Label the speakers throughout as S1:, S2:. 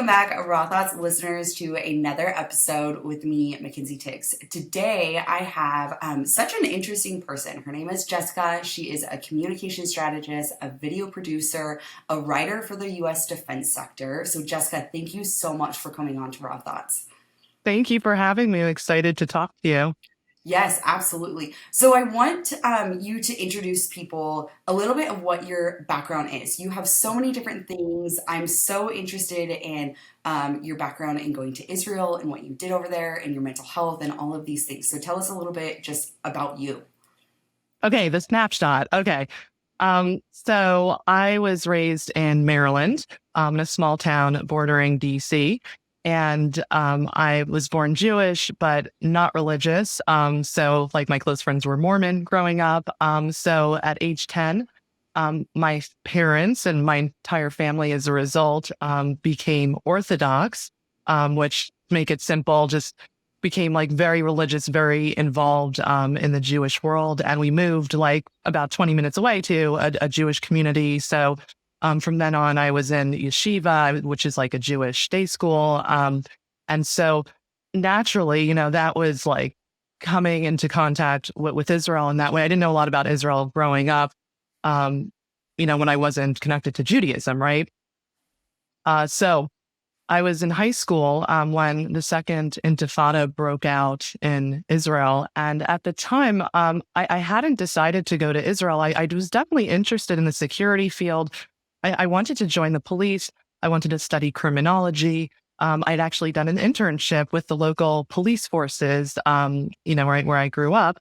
S1: Welcome back, Raw Thoughts listeners, to another episode with me, Mackenzie Tiggs. Today, I have such an interesting person. Her name is Jessica. She is a communication strategist, a video producer, a writer for the U.S. defense sector. So, Jessica, thank you so much for coming on to Raw Thoughts.
S2: Thank you for having me. I'm excited to talk to you.
S1: Yes, absolutely. So I want you to introduce people a little bit of what your background is. You have so many different things. I'm so interested in your background in going to Israel and what you did over there and your mental health and all of these things. So tell us a little bit just about you.
S2: Okay, the snapshot. Okay. So I was raised in Maryland, in a small town bordering DC. And I was born Jewish, but not religious. So like my close friends were Mormon growing up. So at age 10, my parents and my entire family as a result became Orthodox, which, to make it simple, just became like very religious, very involved in the Jewish world. And we moved like about 20 minutes away to a Jewish community. So from then on, I was in yeshiva, which is like a Jewish day school. And so naturally, that was like coming into contact with Israel in that way. I didn't know a lot about Israel growing up, when I wasn't connected to Judaism, right? So I was in high school when the second intifada broke out in Israel. And at the time, I hadn't decided to go to Israel. I was definitely interested in the security field. I wanted to join the police. I wanted to study criminology. I'd actually done an internship with the local police forces, right where I grew up.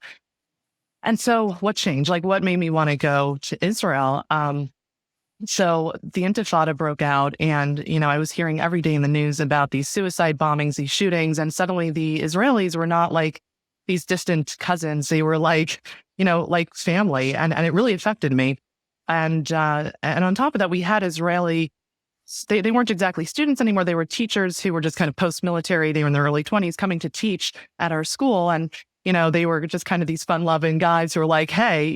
S2: And so what changed? Like what made me want to go to Israel? So the Intifada broke out and, I was hearing every day in the news about these suicide bombings, these shootings, and suddenly the Israelis were not like these distant cousins. They were like, like family. And it really affected me. And on top of that, we had they weren't exactly students anymore. They were teachers who were just kind of post-military. They were in their early 20s coming to teach at our school. And, they were just kind of these fun-loving guys who were like, hey,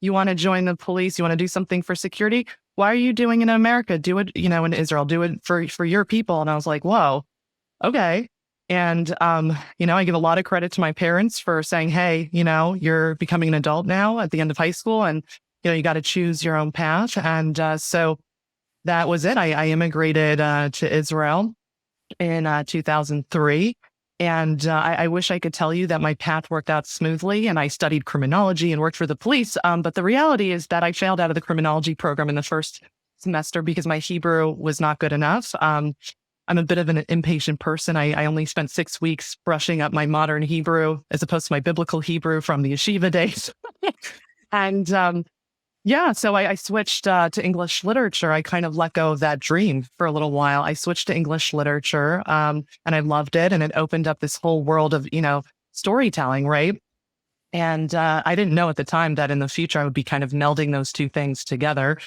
S2: you want to join the police? You want to do something for security? Why are you doing it in America? Do it, in Israel. Do it for your people. And I was like, whoa, okay. And, I give a lot of credit to my parents for saying, hey, you're becoming an adult now at the end of high school. And you got to choose your own path. And so that was it. I immigrated to Israel in 2003. And I wish I could tell you that my path worked out smoothly and I studied criminology and worked for the police. But the reality is that I failed out of the criminology program in the first semester because my Hebrew was not good enough. I'm a bit of an impatient person. I only spent 6 weeks brushing up my modern Hebrew as opposed to my biblical Hebrew from the yeshiva days. And so I switched to English literature. I kind of let go of that dream for a little while. I switched to English literature and I loved it. And it opened up this whole world of, storytelling, right? And I didn't know at the time that in the future I would be kind of melding those two things together.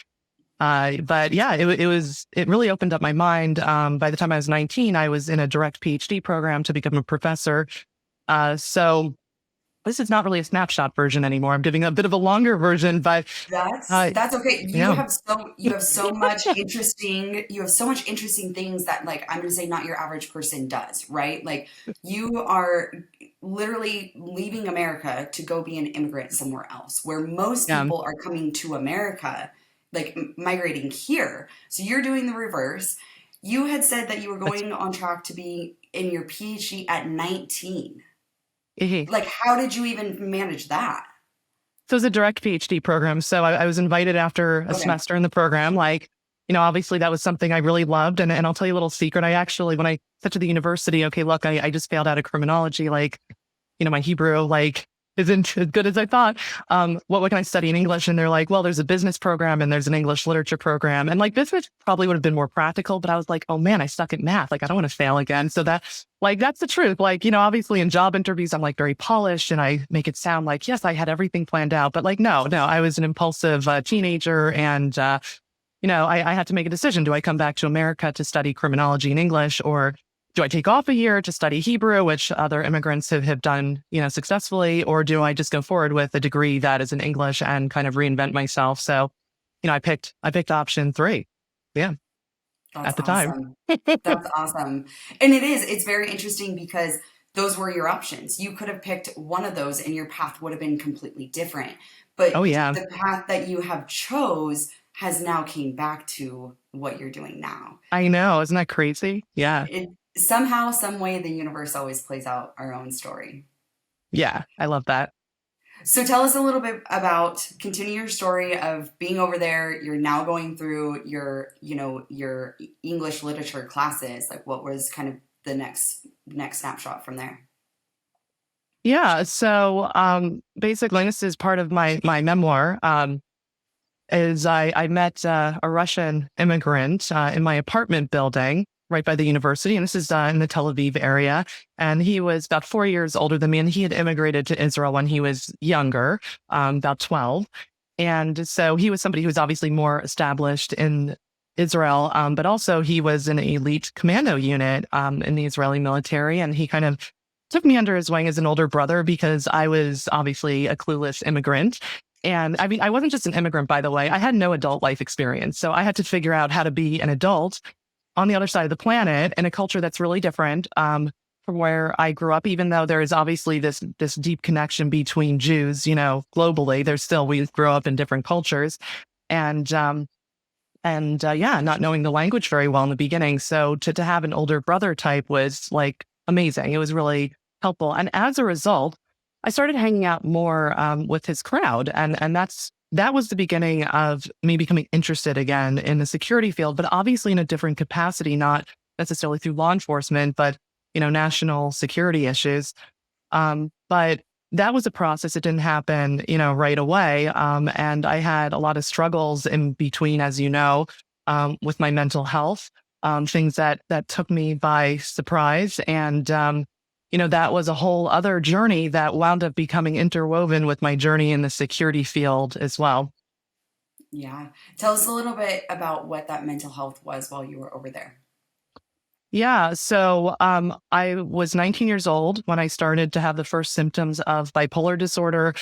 S2: But yeah, it really opened up my mind. By the time I was 19, I was in a direct PhD program to become a professor. So this is not really a snapshot version anymore. I'm giving a bit of a longer version, but
S1: That's okay.
S2: yeah,
S1: You have so much interesting things that, like, I'm gonna say not your average person does, right? Like you are literally leaving America to go be an immigrant somewhere else, where most
S2: yeah,
S1: people are coming to America, like migrating here. So you're doing the reverse. You had said that you were
S2: that's
S1: going on track to be in your PhD at 19.
S2: mhm.
S1: Like, how did you even manage that?
S2: So it was a direct PhD program. So I was invited after a
S1: Okay.
S2: semester in the program. Like, obviously that was something I really loved. And I'll tell you a little secret. I actually, when I said to the university, okay, look, I just failed out of criminology. Like, my Hebrew, like, isn't as good as I thought. What can I study in English? And they're like, well, there's a business program and there's an English literature program. And like business probably would have been more practical, but I was like, oh man, I suck at math. Like, I don't want to fail again. So that's the truth. Like, obviously in job interviews, I'm like very polished and I make it sound like, yes, I had everything planned out, but like, no, I was an impulsive teenager. And, I had to make a decision. Do I come back to America to study criminology and English, or do I take off a year to study Hebrew, which other immigrants have done, successfully, or do I just go forward with a degree that is in English and kind of reinvent myself? So, I picked option three. Yeah.
S1: That's
S2: at the time.
S1: awesome. That's awesome. And it's very interesting because those were your options. You could have picked one of those and your path would have been completely different.
S2: Oh,
S1: But
S2: yeah.
S1: the path that you have chose has now came back to what you're doing now.
S2: I know. Isn't that crazy? Yeah.
S1: It somehow, some way, the universe always plays out our own story.
S2: Yeah. I love that.
S1: So tell us a little bit about continue your story of being over there. You're now going through your English literature classes. Like what was kind of the next snapshot from there?
S2: Yeah. So basically, this is part of my memoir. Is I met a Russian immigrant in my apartment building right by the university. And this is in the Tel Aviv area. And he was about 4 years older than me. And he had immigrated to Israel when he was younger, about 12. And so he was somebody who was obviously more established in Israel, but also he was in an elite commando unit in the Israeli military. And he kind of took me under his wing as an older brother because I was obviously a clueless immigrant. And I mean, I wasn't just an immigrant, by the way. I had no adult life experience. So I had to figure out how to be an adult on the other side of the planet in a culture that's really different from where I grew up, even though there is obviously this deep connection between Jews, globally. We grow up in different cultures. And yeah, not knowing the language very well in the beginning. So to have an older brother type was like amazing. It was really helpful. And as a result, I started hanging out more with his crowd. And that was the beginning of me becoming interested again in the security field, but obviously in a different capacity, not necessarily through law enforcement, but, national security issues. But that was a process. It didn't happen, right away. And I had a lot of struggles in between, as you know, with my mental health, things that took me by surprise. And, that was a whole other journey that wound up becoming interwoven with my journey in the security field as well.
S1: Yeah. Tell us a little bit about what that mental health was while you were over there.
S2: Yeah. So I was 19 years old when I started to have the first symptoms of bipolar disorder.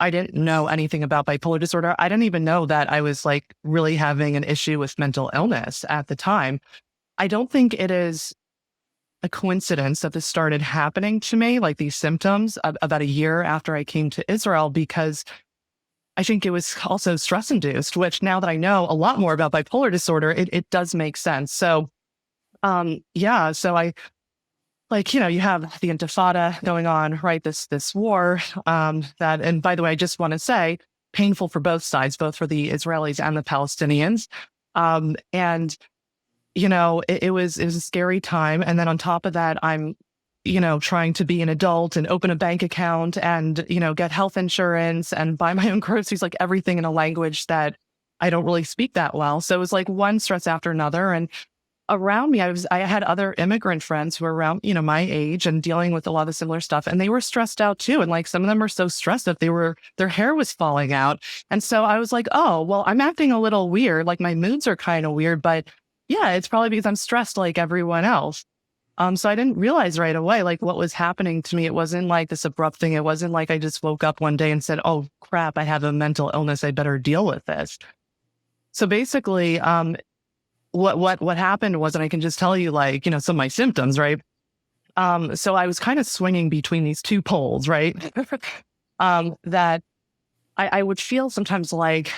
S2: I didn't know anything about bipolar disorder. I didn't even know that I was like really having an issue with mental illness at the time. I don't think it is a coincidence that this started happening to me, like these symptoms, about a year after I came to Israel, because I think it was also stress induced, which now that I know a lot more about bipolar disorder, it does make sense. So, yeah, so I like, you have the Intifada going on, right? This war, and by the way, I just want to say, painful for both sides, both for the Israelis and the Palestinians. And it was a scary time. And then on top of that, I'm, trying to be an adult and open a bank account and, get health insurance and buy my own groceries, like everything in a language that I don't really speak that well. So it was like one stress after another. And around me, I had other immigrant friends who were around, my age and dealing with a lot of similar stuff. And they were stressed out too. And like some of them were so stressed that their hair was falling out. And so I was like, oh, well, I'm acting a little weird. Like my moods are kind of weird, but yeah, it's probably because I'm stressed like everyone else. So I didn't realize right away, like what was happening to me. It wasn't like this abrupt thing. It wasn't like I just woke up one day and said, oh crap, I have a mental illness. I better deal with this. So basically, what happened was, and I can just tell you like, some of my symptoms, right? So I was kind of swinging between these two poles, right? That I would feel sometimes like,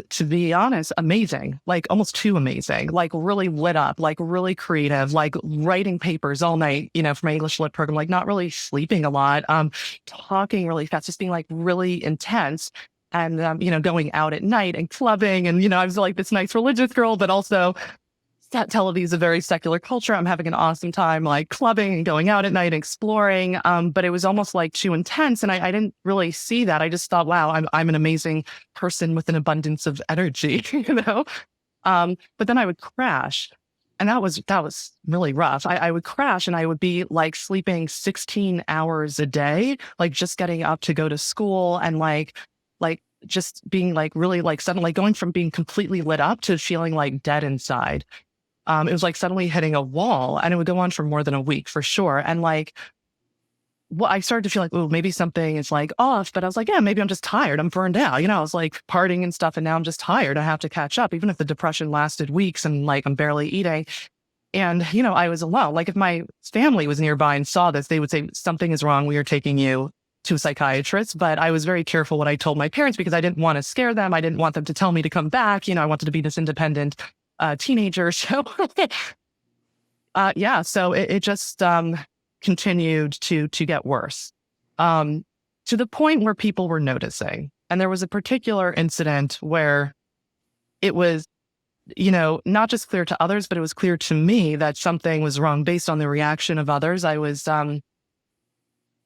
S2: to be honest, amazing, like almost too amazing, like really lit up, like really creative, like writing papers all night, for my English lit program, like not really sleeping a lot, talking really fast, just being like really intense. And, going out at night and clubbing. And, I was like this nice religious girl, but also Tel Aviv is a very secular culture. I'm having an awesome time, like clubbing and going out at night, exploring. But it was almost like too intense, and I didn't really see that. I just thought, wow, I'm an amazing person with an abundance of energy, But then I would crash, and that was really rough. I would crash, and I would be like sleeping 16 hours a day, like just getting up to go to school, and like just being like really like suddenly going from being completely lit up to feeling like dead inside. It was like suddenly hitting a wall, and it would go on for more than a week for sure. And like well, I started to feel like, oh, maybe something is like off, but I was like, yeah, maybe I'm just tired. I'm burned out. I was like partying and stuff, and now I'm just tired. I have to catch up, even if the depression lasted weeks and like I'm barely eating. And, I was alone. Like if my family was nearby and saw this, they would say, something is wrong. We are taking you to a psychiatrist. But I was very careful what I told my parents because I didn't want to scare them. I didn't want them to tell me to come back. I wanted to be this independent teenager. So, yeah, so it just continued to get worse to the point where people were noticing. And there was a particular incident where it was not just clear to others, but it was clear to me that something was wrong based on the reaction of others. I was I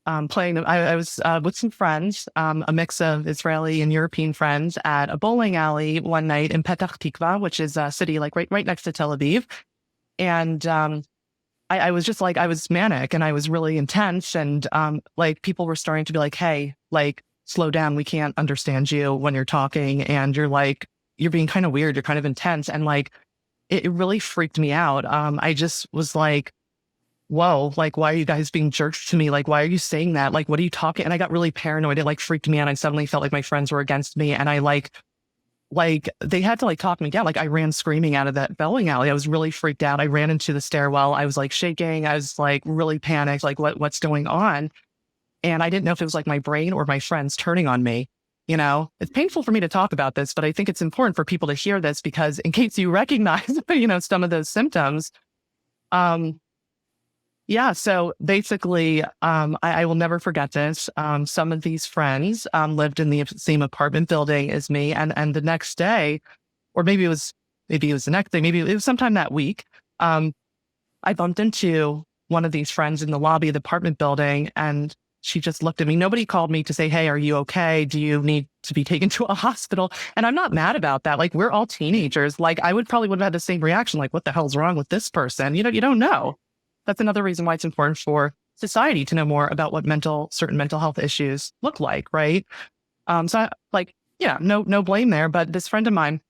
S2: was with some friends, a mix of Israeli and European friends at a bowling alley one night in Petach Tikva, which is a city like right next to Tel Aviv. And I was just like, I was manic and I was really intense. And like people were starting to be like, hey, like, slow down. We can't understand you when you're talking. And you're being kind of weird. You're kind of intense. And like, it really freaked me out. I just was like, whoa, like, why are you guys being jerks to me? Like, why are you saying that? Like, what are you talking? And I got really paranoid. It like freaked me out. I suddenly felt like my friends were against me. And I like they had to like talk me down. Like I ran screaming out of that bowling alley. I was really freaked out. I ran into the stairwell. I was like shaking. I was like really panicked. Like what's going on? And I didn't know if it was like my brain or my friends turning on me. It's painful for me to talk about this, but I think it's important for people to hear this because in case you recognize, some of those symptoms. Yeah. So basically, I will never forget this. Some of these friends lived in the same apartment building as me. And the next day, or maybe it was the next day, maybe it was sometime that week, I bumped into one of these friends in the lobby of the apartment building and she just looked at me. Nobody called me to say, hey, are you okay? Do you need to be taken to a hospital? And I'm not mad about that. Like, we're all teenagers. Like, I probably would have had the same reaction. Like, what the hell's wrong with this person? You don't know. That's another reason why it's important for society to know more about what certain mental health issues look like, right? No blame there. But this friend of mine,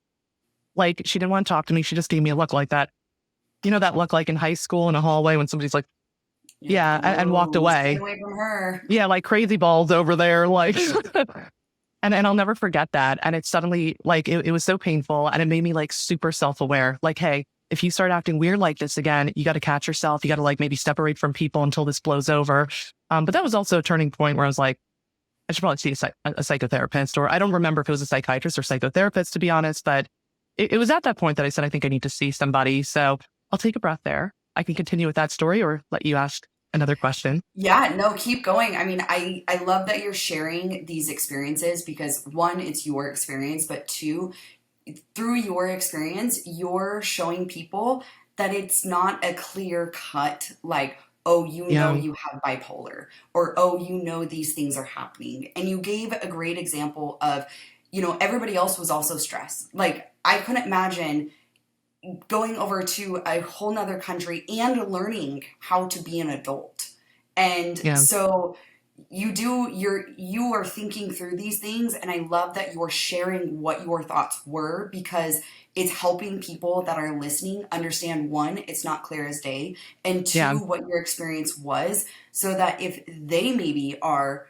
S2: like, she didn't want to talk to me. She just gave me a look like that. That look like in high school in a hallway when somebody's like, yeah, and walked away.
S1: Stay away from her.
S2: Yeah, like crazy balls over there, like, and I'll never forget that. And it suddenly, like, it was so painful, and it made me like super self-aware. Like, hey, if you start acting weird like this again, you got to catch yourself. You got to like maybe separate from people until this blows over. But that was also a turning point where I was like, I should probably see a psychotherapist, or I don't remember if it was a psychiatrist or psychotherapist, to be honest. But it was at that point that I said, I think I need to see somebody. So I'll take a breath there. I can continue with that story or let you ask another question.
S1: Yeah, no, keep going. I mean, I love that you're sharing these experiences because one, it's your experience, but two, through your experience, you're showing people that it's not a clear cut, like, oh, you have bipolar, or oh, these things are happening. And you gave a great example of, everybody else was also stressed. Like, I couldn't imagine going over to a whole nother country and learning how to be an adult. And so you are thinking through these things. And I love that you're sharing what your thoughts were because it's helping people that are listening understand, one, it's not clear as day, and two, what your experience was, so that if they maybe are,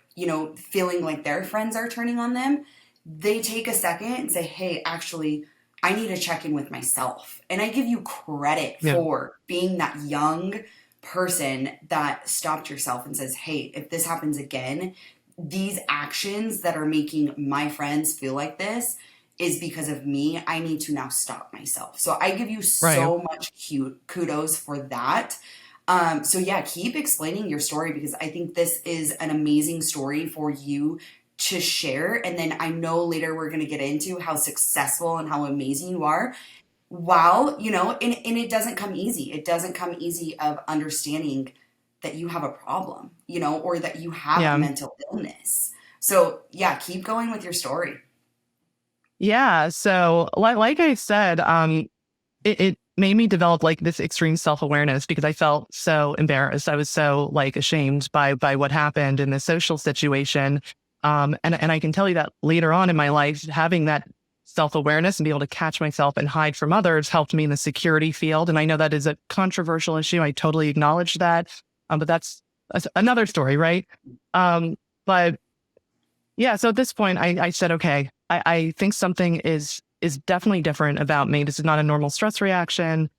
S1: feeling like their friends are turning on them, they take a second and say, hey, actually, I need to check in with myself. And I give you credit for being that young person that stopped yourself and says, hey, if this happens again, these actions that are making my friends feel like this is because of me. I need to now stop myself. So I give you so much kudos for that. So keep explaining your story because I think this is an amazing story for you to share. And then I know later we're going to get into how successful and how amazing you are. While, and it doesn't come easy. It doesn't come easy of understanding that you have a problem, or that you have a mental illness. So keep going with your story.
S2: Yeah. So like I said, it made me develop like this extreme self-awareness because I felt so embarrassed. I was so like ashamed by what happened in the social situation. And I can tell you that later on in my life, having that self-awareness and be able to catch myself and hide from others helped me in the security field. And I know that is a controversial issue. I totally acknowledge that. But that's another story, right? But yeah, so at this point, I said, okay, I think something is definitely different about me. This is not a normal stress reaction.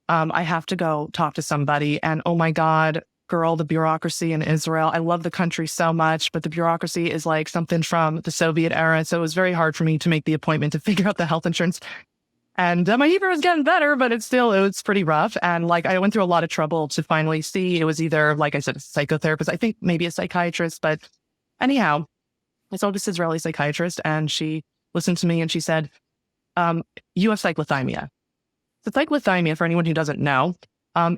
S2: I have to go talk to somebody. And oh my God, girl, the bureaucracy in Israel. I love the country so much, but the bureaucracy is like something from the Soviet era. So it was very hard for me to make the appointment to figure out the health insurance. And my Hebrew was getting better, but it was pretty rough. And like I went through a lot of trouble to finally see it was either, like I said, a psychotherapist, I think maybe a psychiatrist. But anyhow, I saw this Israeli psychiatrist and she listened to me and she said, you have cyclothymia. So cyclothymia, for anyone who doesn't know,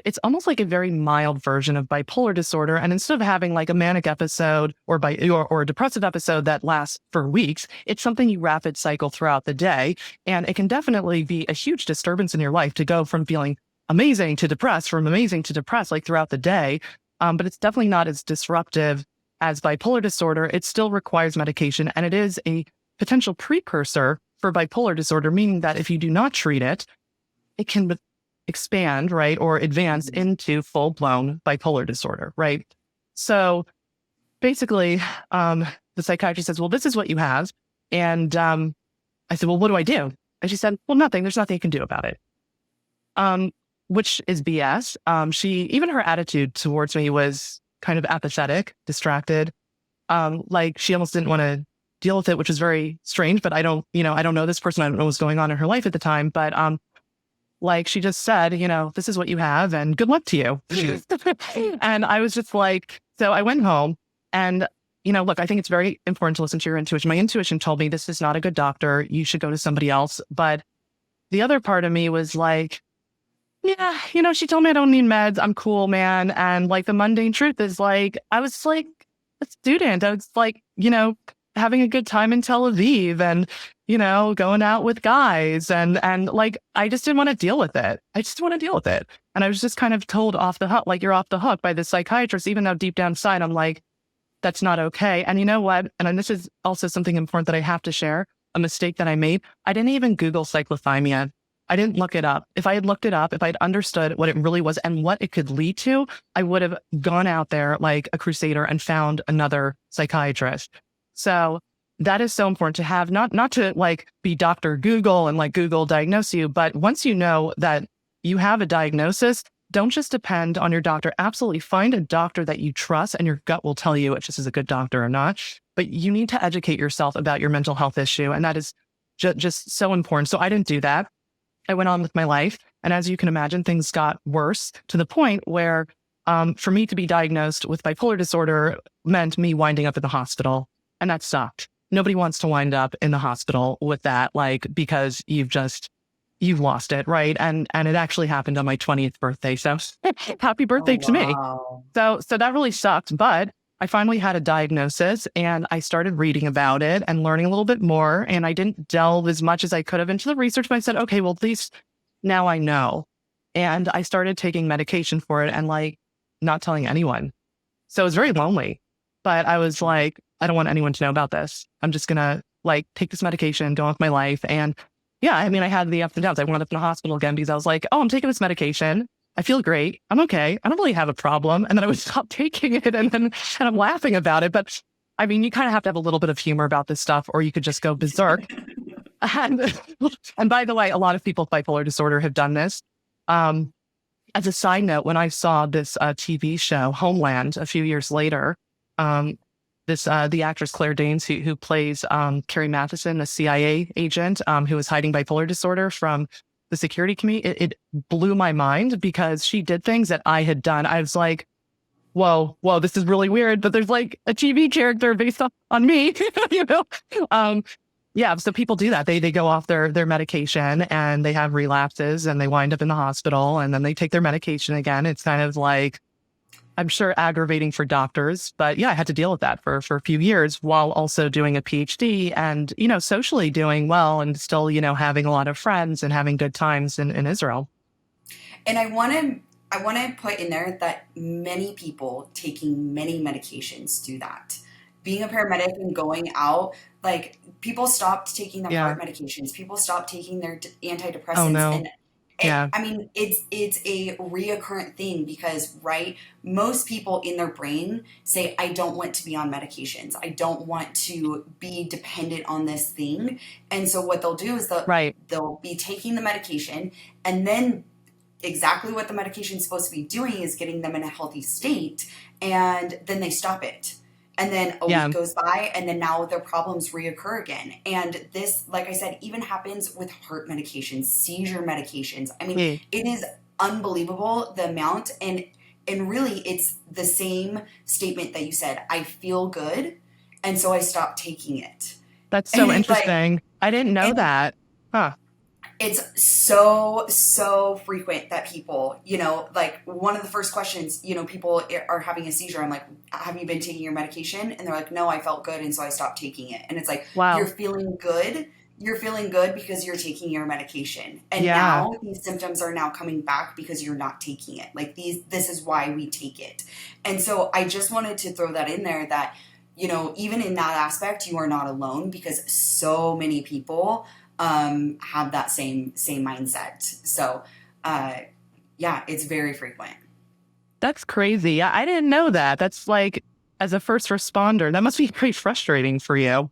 S2: it's almost like a very mild version of bipolar disorder. And instead of having like a manic episode or a depressive episode that lasts for weeks, it's something you rapid cycle throughout the day. And it can definitely be a huge disturbance in your life to go from feeling amazing to depressed, from amazing to depressed, like throughout the day. But it's definitely not as disruptive as bipolar disorder. It still requires medication, and it is a potential precursor for bipolar disorder, meaning that if you do not treat it, it can expand, right, or advance into full-blown bipolar disorder, right? So basically, the psychiatrist says, well, this is what you have. And I said, well, what do I do? And she said, well, nothing. There's nothing you can do about it, which is BS. Even her attitude towards me was kind of apathetic, distracted. Like she almost didn't want to deal with it, which is very strange, but I don't know this person. I don't know what's going on in her life at the time, but like she just said, this is what you have and good luck to you. And I was just like, so I went home and, look, I think it's very important to listen to your intuition. My intuition told me this is not a good doctor. You should go to somebody else. But the other part of me was like, yeah, she told me I don't need meds. I'm cool, man. And like the mundane truth is like, I was like a student. I was like, having a good time in Tel Aviv and, going out with guys and like, I just didn't want to deal with it. I just want to deal with it. And I was just kind of told off the hook, like you're off the hook by the psychiatrist, even though deep down inside, I'm like, that's not okay. And you know what? And this is also something important that I have to share, a mistake that I made. I didn't even Google cyclothymia. I didn't look it up. If I had looked it up, if I'd understood what it really was and what it could lead to, I would have gone out there like a crusader and found another psychiatrist. So that is so important to have, not to like be Dr. Google and like Google diagnose you, but once you know that you have a diagnosis, don't just depend on your doctor. Absolutely find a doctor that you trust and your gut will tell you if this is a good doctor or not. But you need to educate yourself about your mental health issue. And that is just so important. So I didn't do that. I went on with my life. And as you can imagine, things got worse to the point where for me to be diagnosed with bipolar disorder meant me winding up in the hospital. And that sucked. Nobody wants to wind up in the hospital with that, like, because you've lost it, right? And it actually happened on my 20th birthday. So happy birthday to me. So that really sucked. But I finally had a diagnosis and I started reading about it and learning a little bit more. And I didn't delve as much as I could have into the research, but I said, okay, well, at least now I know. And I started taking medication for it and like not telling anyone. So it was very lonely, but I was like, I don't want anyone to know about this. I'm just going to like take this medication, go on with my life. And yeah, I mean, I had the ups and downs. I wound up in the hospital again because I was like, oh, I'm taking this medication. I feel great. I'm okay. I don't really have a problem. And then I would stop taking it and I'm laughing about it. But I mean, you kind of have to have a little bit of humor about this stuff or you could just go berserk. And by the way, a lot of people with bipolar disorder have done this. As a side note, when I saw this TV show, Homeland, a few years later, the actress Claire Danes, who plays Carrie Matheson, a CIA agent who was hiding bipolar disorder from the security committee, it blew my mind because she did things that I had done. I was like, whoa, this is really weird, but there's like a TV character based on me, Yeah, so people do that. They go off their medication and they have relapses and they wind up in the hospital and then they take their medication again. It's kind of like, I'm sure aggravating for doctors, but yeah, I had to deal with that for a few years while also doing a PhD and, socially doing well and still, having a lot of friends and having good times in Israel.
S1: And I want to put in there that many people taking many medications do that. Being a paramedic and going out, like people stopped taking their heart medications. People stopped taking their antidepressants.
S2: Oh, no. Yeah.
S1: I mean, it's a reoccurrent thing because, right, most people in their brain say, I don't want to be on medications. I don't want to be dependent on this thing. And so what they'll do is
S2: Right.
S1: they'll be taking the medication, and then exactly what the medication is supposed to be doing is getting them in a healthy state, and then they stop it. And then a week
S2: Yeah.
S1: goes by, and then now their problems reoccur again. And this, like I said, even happens with heart medications, seizure medications. I mean,
S2: Yeah.
S1: it is unbelievable the amount. And really, it's the same statement that you said. I feel good, and so I stopped taking it.
S2: That's
S1: And
S2: so
S1: it's like,
S2: interesting. I didn't know
S1: and
S2: that. Huh.
S1: it's so frequent that people, like one of the first questions, people are having a seizure. I'm like, have you been taking your medication? And they're like, no, I felt good, and so I stopped taking it. And it's like, you're
S2: Wow.
S1: feeling good. You're feeling good because you're taking your medication. And
S2: Yeah.
S1: now these symptoms are now coming back because you're not taking it. Like this is why we take it. And so I just wanted to throw that in there that, even in that aspect, you are not alone, because so many people have that same mindset. So, yeah, it's very frequent.
S2: That's crazy. Yeah, I didn't know that. That's like, as a first responder, that must be pretty frustrating for you.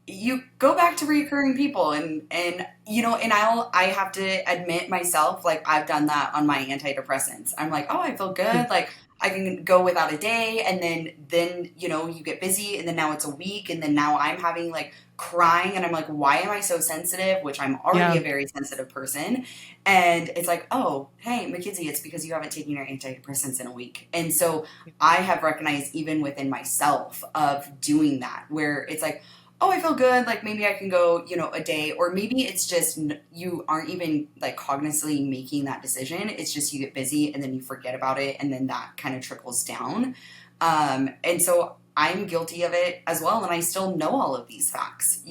S1: You go back to recurring people, and I have to admit myself, like I've done that on my antidepressants. I'm like, oh, I feel good, like I can go without a day, and then you get busy, and then now it's a week, and then now I'm having like crying, and I'm like, why am I so sensitive, which I'm already
S2: Yeah.
S1: a very sensitive person. And it's like, oh, hey, Mackenzie, it's because you haven't taken your antidepressants in a week. And so I have recognized, even within myself, of doing that, where it's like, oh, I feel good, like maybe I can go, a day, or maybe it's just you aren't even like cognitively making that decision. It's just you get busy, and then you forget about it, and then that kind of trickles down. And so I'm guilty of it as well, and I still know all of these facts.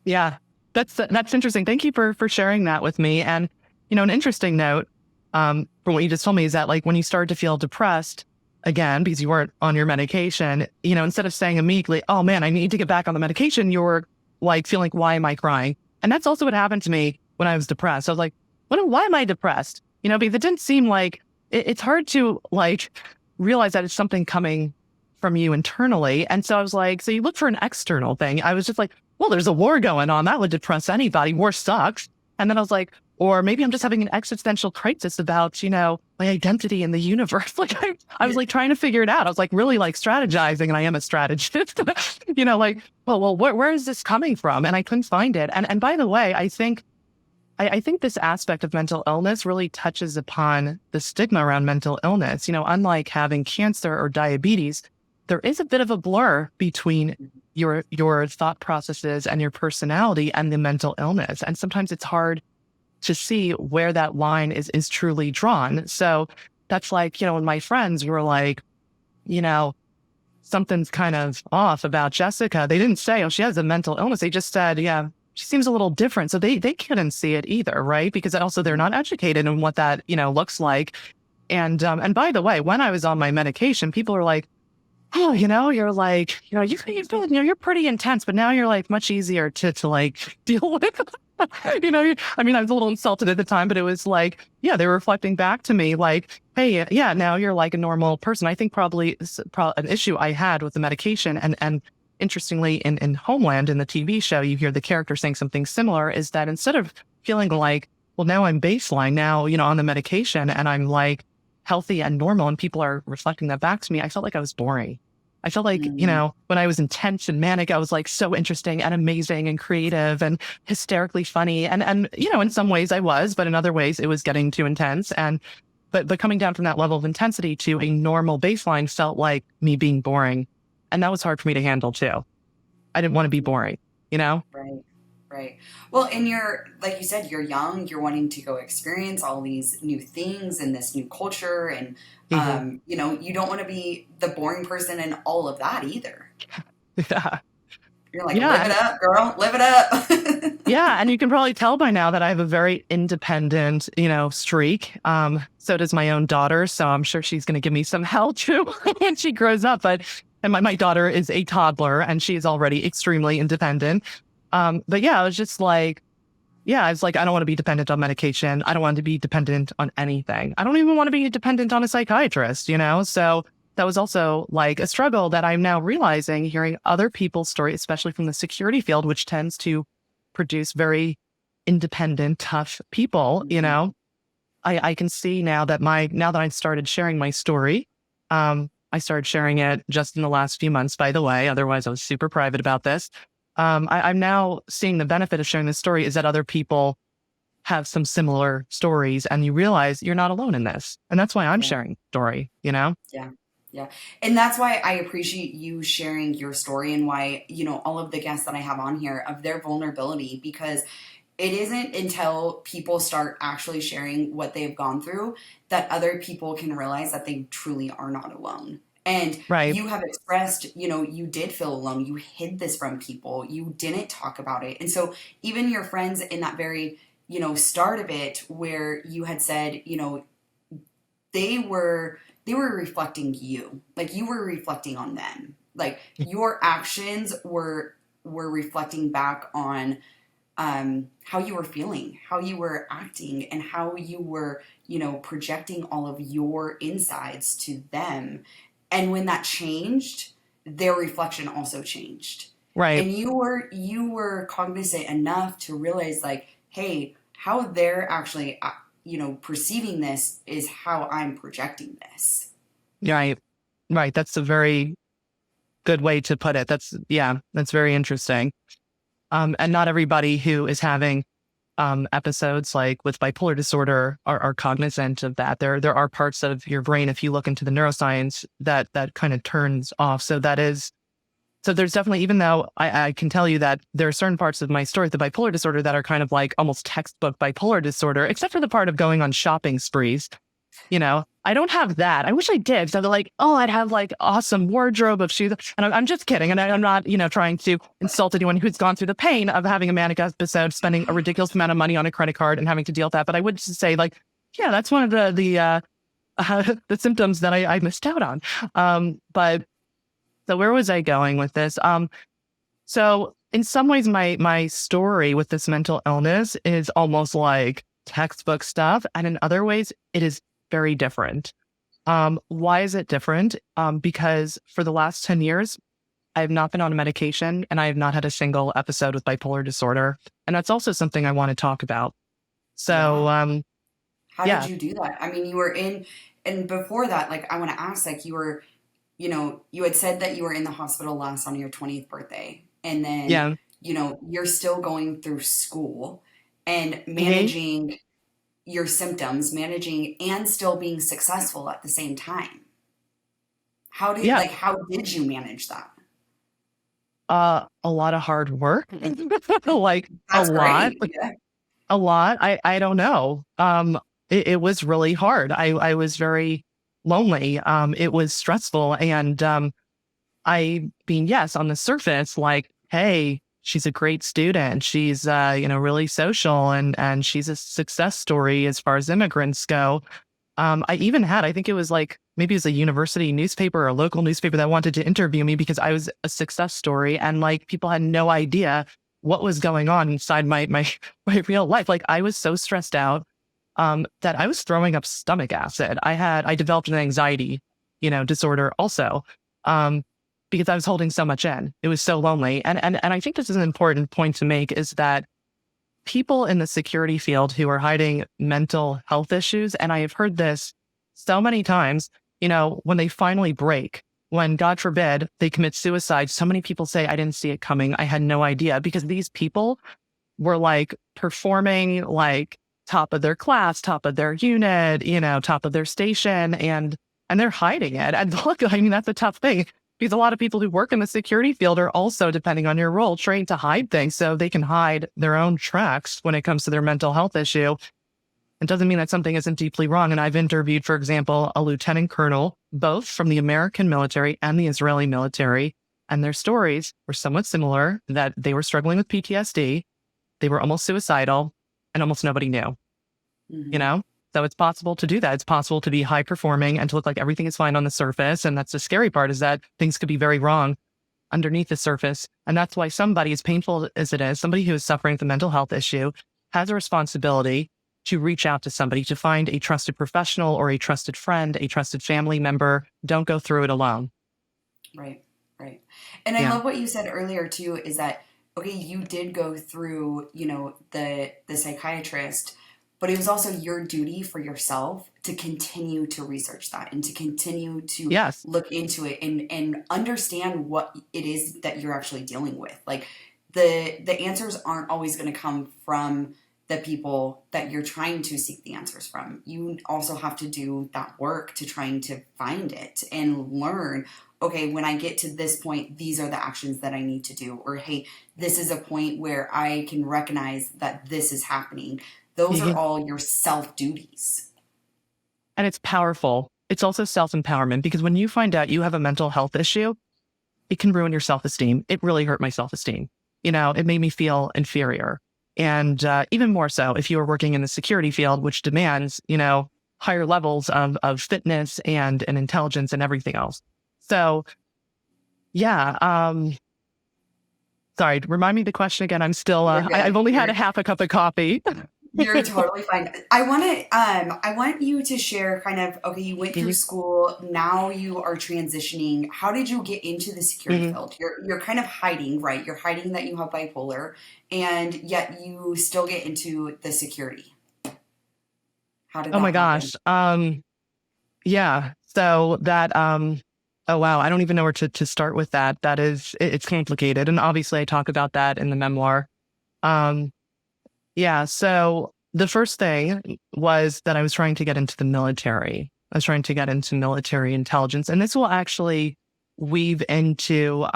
S2: Yeah. That's interesting. Thank you for sharing that with me. And, an interesting note, from what you just told me is that, like, when you started to feel depressed again, because you weren't on your medication, instead of saying immediately, oh man, I need to get back on the medication, you were like feeling, why am I crying? And that's also what happened to me when I was depressed. I was like, why am I depressed? Because it didn't seem like it's hard to like realize that it's something coming from you internally. And so I was like, so you look for an external thing. I was just like, well, there's a war going on. That would depress anybody. War sucks. And then I was like, or maybe I'm just having an existential crisis about, my identity in the universe. Like I was like trying to figure it out. I was like really like strategizing, and I am a strategist, like, well, where is this coming from? And I couldn't find it. And by the way, I think this aspect of mental illness really touches upon the stigma around mental illness. Unlike having cancer or diabetes, there is a bit of a blur between your thought processes and your personality and the mental illness. And sometimes it's hard to see where that line is truly drawn. So that's like, when my friends were like, you know, something's kind of off about Jessica. They didn't say, oh, she has a mental illness. They just said, yeah, she seems a little different. So they couldn't see it either, right? Because also they're not educated in what that, looks like. And by the way, when I was on my medication, people are like, oh, you're like, you're pretty intense, but now you're like much easier to like deal with. I mean, I was a little insulted at the time, but it was like, yeah, they were reflecting back to me like, hey, yeah, now you're like a normal person. I think probably an issue I had with the medication, and interestingly, in Homeland, in the TV show, you hear the character saying something similar, is that instead of feeling like, well, now I'm baseline, now, on the medication, and I'm like healthy and normal, and people are reflecting that back to me, I felt like I was boring. I felt like,
S1: Mm,
S2: when I was intense and manic, I was like so interesting and amazing and creative and hysterically funny. And, in some ways I was, but in other ways it was getting too intense. But coming down from that level of intensity to a normal baseline felt like me being boring. And that was hard for me to handle too. I didn't want to be boring.
S1: right, right. Well, and like you said, you're young, you're wanting to go experience all these new things and this new culture. And,
S2: Hmm.
S1: you don't want to be the boring person in all of that either.
S2: Yeah.
S1: You're like, live
S2: Yeah.
S1: it up, girl, live it up.
S2: Yeah. And you can probably tell by now that I have a very independent, streak. So does my own daughter. So I'm sure she's going to give me some hell too when she grows up. And my daughter is a toddler, and she is already extremely independent. But yeah, I was just like, yeah, it's like, I don't want to be dependent on medication. I don't want to be dependent on anything. I don't even want to be dependent on a psychiatrist, you know? So that was also like a struggle that I'm now realizing, hearing other people's stories, especially from the security field, which tends to produce very independent, tough people, you
S1: Mhm.
S2: know? I can see now that now that I started sharing my story, I started sharing it just in the last few months, by the way. Otherwise, I was super private about this. I'm now seeing the benefit of sharing this story is that other people have some similar stories and you realize you're not alone in this. And that's why I'm
S1: Yeah.
S2: sharing the story, you know?
S1: Yeah. Yeah. And that's why I appreciate you sharing your story and why, all of the guests that I have on here of their vulnerability, because it isn't until people start actually sharing what they've gone through that other people can realize that they truly are not alone. And
S2: Right.
S1: you have expressed, you did feel alone. You hid this from people. You didn't talk about it. And so even your friends in that very, start of it where you had said, they were they were reflecting you. Like you were reflecting on them. Like your actions were reflecting back on how you were feeling, how you were acting, and how you were, projecting all of your insides to them. And when that changed, their reflection also changed.
S2: Right.
S1: And you were cognizant enough to realize, like, hey, how they're actually, perceiving this is how I'm projecting this.
S2: Right. Right. That's a very good way to put it. Yeah, that's very interesting. And not everybody who is having episodes like with bipolar disorder are cognizant of that. There are parts of your brain, if you look into the neuroscience, that kind of turns off. So there's definitely, even though I can tell you that there are certain parts of my story, the bipolar disorder, that are kind of like almost textbook bipolar disorder, except for the part of going on shopping sprees. I don't have that. I wish I did. So they're like, oh, I'd have like awesome wardrobe of shoes. And I'm just kidding. And I'm not, trying to insult anyone who's gone through the pain of having a manic episode, spending a ridiculous amount of money on a credit card and having to deal with that. But I would just say, like, yeah, that's one of the symptoms that I missed out on. But so where was I going with this? So in some ways, my story with this mental illness is almost like textbook stuff. And in other ways, it is very different. Why is it different? Because for the last 10 years, I have not been on a medication and I have not had a single episode with bipolar disorder. And that's also something I want to talk about. So,
S1: Yeah. How did
S2: yeah,
S1: you do that? I mean, you were and before that, like, I want to ask, like, you had said that you were in the hospital last on your 20th birthday, and then,
S2: yeah,
S1: you're still going through school and
S2: hmm,
S1: managing your symptoms, managing and still being successful at the same time.
S2: yeah,
S1: How did you manage that?
S2: a lot of hard work, like a
S1: That's
S2: lot,
S1: great. Yeah.
S2: a lot. I don't know. It was really hard. I was very lonely. It was stressful. And, I mean, yes, on the surface, like, hey, she's a great student. She's, really social and she's a success story as far as immigrants go. I even had, I think it was like, maybe it was a university newspaper or a local newspaper that wanted to interview me because I was a success story. And like, people had no idea what was going on inside my real life. Like, I was so stressed out, that I was throwing up stomach acid. I developed an anxiety, disorder also. Um, because I was holding so much in. It was so lonely. And I think this is an important point to make, is that people in the security field who are hiding mental health issues, and I have heard this so many times, when they finally break, when God forbid they commit suicide, so many people say, I didn't see it coming. I had no idea, because these people were like performing like top of their class, top of their unit, top of their station, and they're hiding it. And look, I mean, that's a tough thing, because a lot of people who work in the security field are also, depending on your role, trained to hide things so they can hide their own tracks when it comes to their mental health issue. It doesn't mean that something isn't deeply wrong. And I've interviewed, for example, a lieutenant colonel, both from the American military and the Israeli military, and their stories were somewhat similar, that they were struggling with PTSD, they were almost suicidal, and almost nobody knew, you
S1: Hmm.
S2: know? So it's possible to do that. It's possible to be high performing and to look like everything is fine on the surface. And that's the scary part, is that things could be very wrong underneath the surface. And that's why somebody, as painful as it is, somebody who is suffering with a mental health issue, has a responsibility to reach out to somebody, to find a trusted professional or a trusted friend, a trusted family member. Don't go through it alone.
S1: Right, right. And I
S2: Yeah.
S1: love what you said earlier too, is that okay, you did go through, the psychiatrist, but it was also your duty for yourself to continue to research that and to continue to
S2: Yes.
S1: look into it and understand what it is that you're actually dealing with. Like the answers aren't always going to come from the people that you're trying to seek the answers from. You also have to do that work to trying to find it and learn, okay, when I get to this point, these are the actions that I need to do. Or, hey, this is a point where I can recognize that this is happening. Those are
S2: Mhm.
S1: all your self duties.
S2: And it's powerful. It's also self-empowerment because when you find out you have a mental health issue, it can ruin your self-esteem. It really hurt my self-esteem. It made me feel inferior. And even more so if you are working in the security field, which demands, higher levels of fitness and intelligence and everything else. So yeah. Sorry, remind me the question again. I'm still,
S1: You're
S2: I've
S1: good.
S2: only had a half a cup of coffee.
S1: You're totally fine. I want you to share kind of, okay, you went through
S2: Mhm,
S1: school, now you are transitioning. How did you get into the security
S2: mhm.
S1: field? You're kind of hiding, right? You're hiding that you have bipolar, and yet you still get into the security. How did
S2: Oh my
S1: that happen?
S2: gosh. Yeah. So that, oh wow, I don't even know where to start with that. It's complicated. And obviously I talk about that in the memoir. Um, yeah. So the first thing was that I was trying to get into the military. I was trying to get into military intelligence. And this will actually weave into,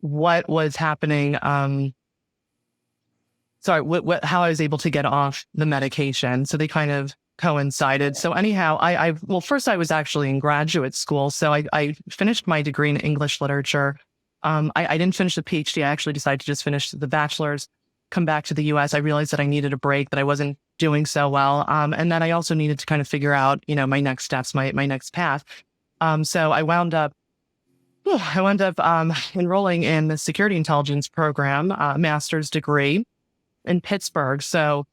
S2: what was happening. Sorry, how I was able to get off the medication. So they kind of coincided. So anyhow, well, first I was actually in graduate school. So I finished my degree in English literature. I didn't finish the PhD. I actually decided to just finish the bachelor's, come back to the US. I realized that I needed a break, that I wasn't doing so well. And then I also needed to kind of figure out, my next steps, my next path. So I wound up enrolling in the security intelligence program, master's degree in Pittsburgh. So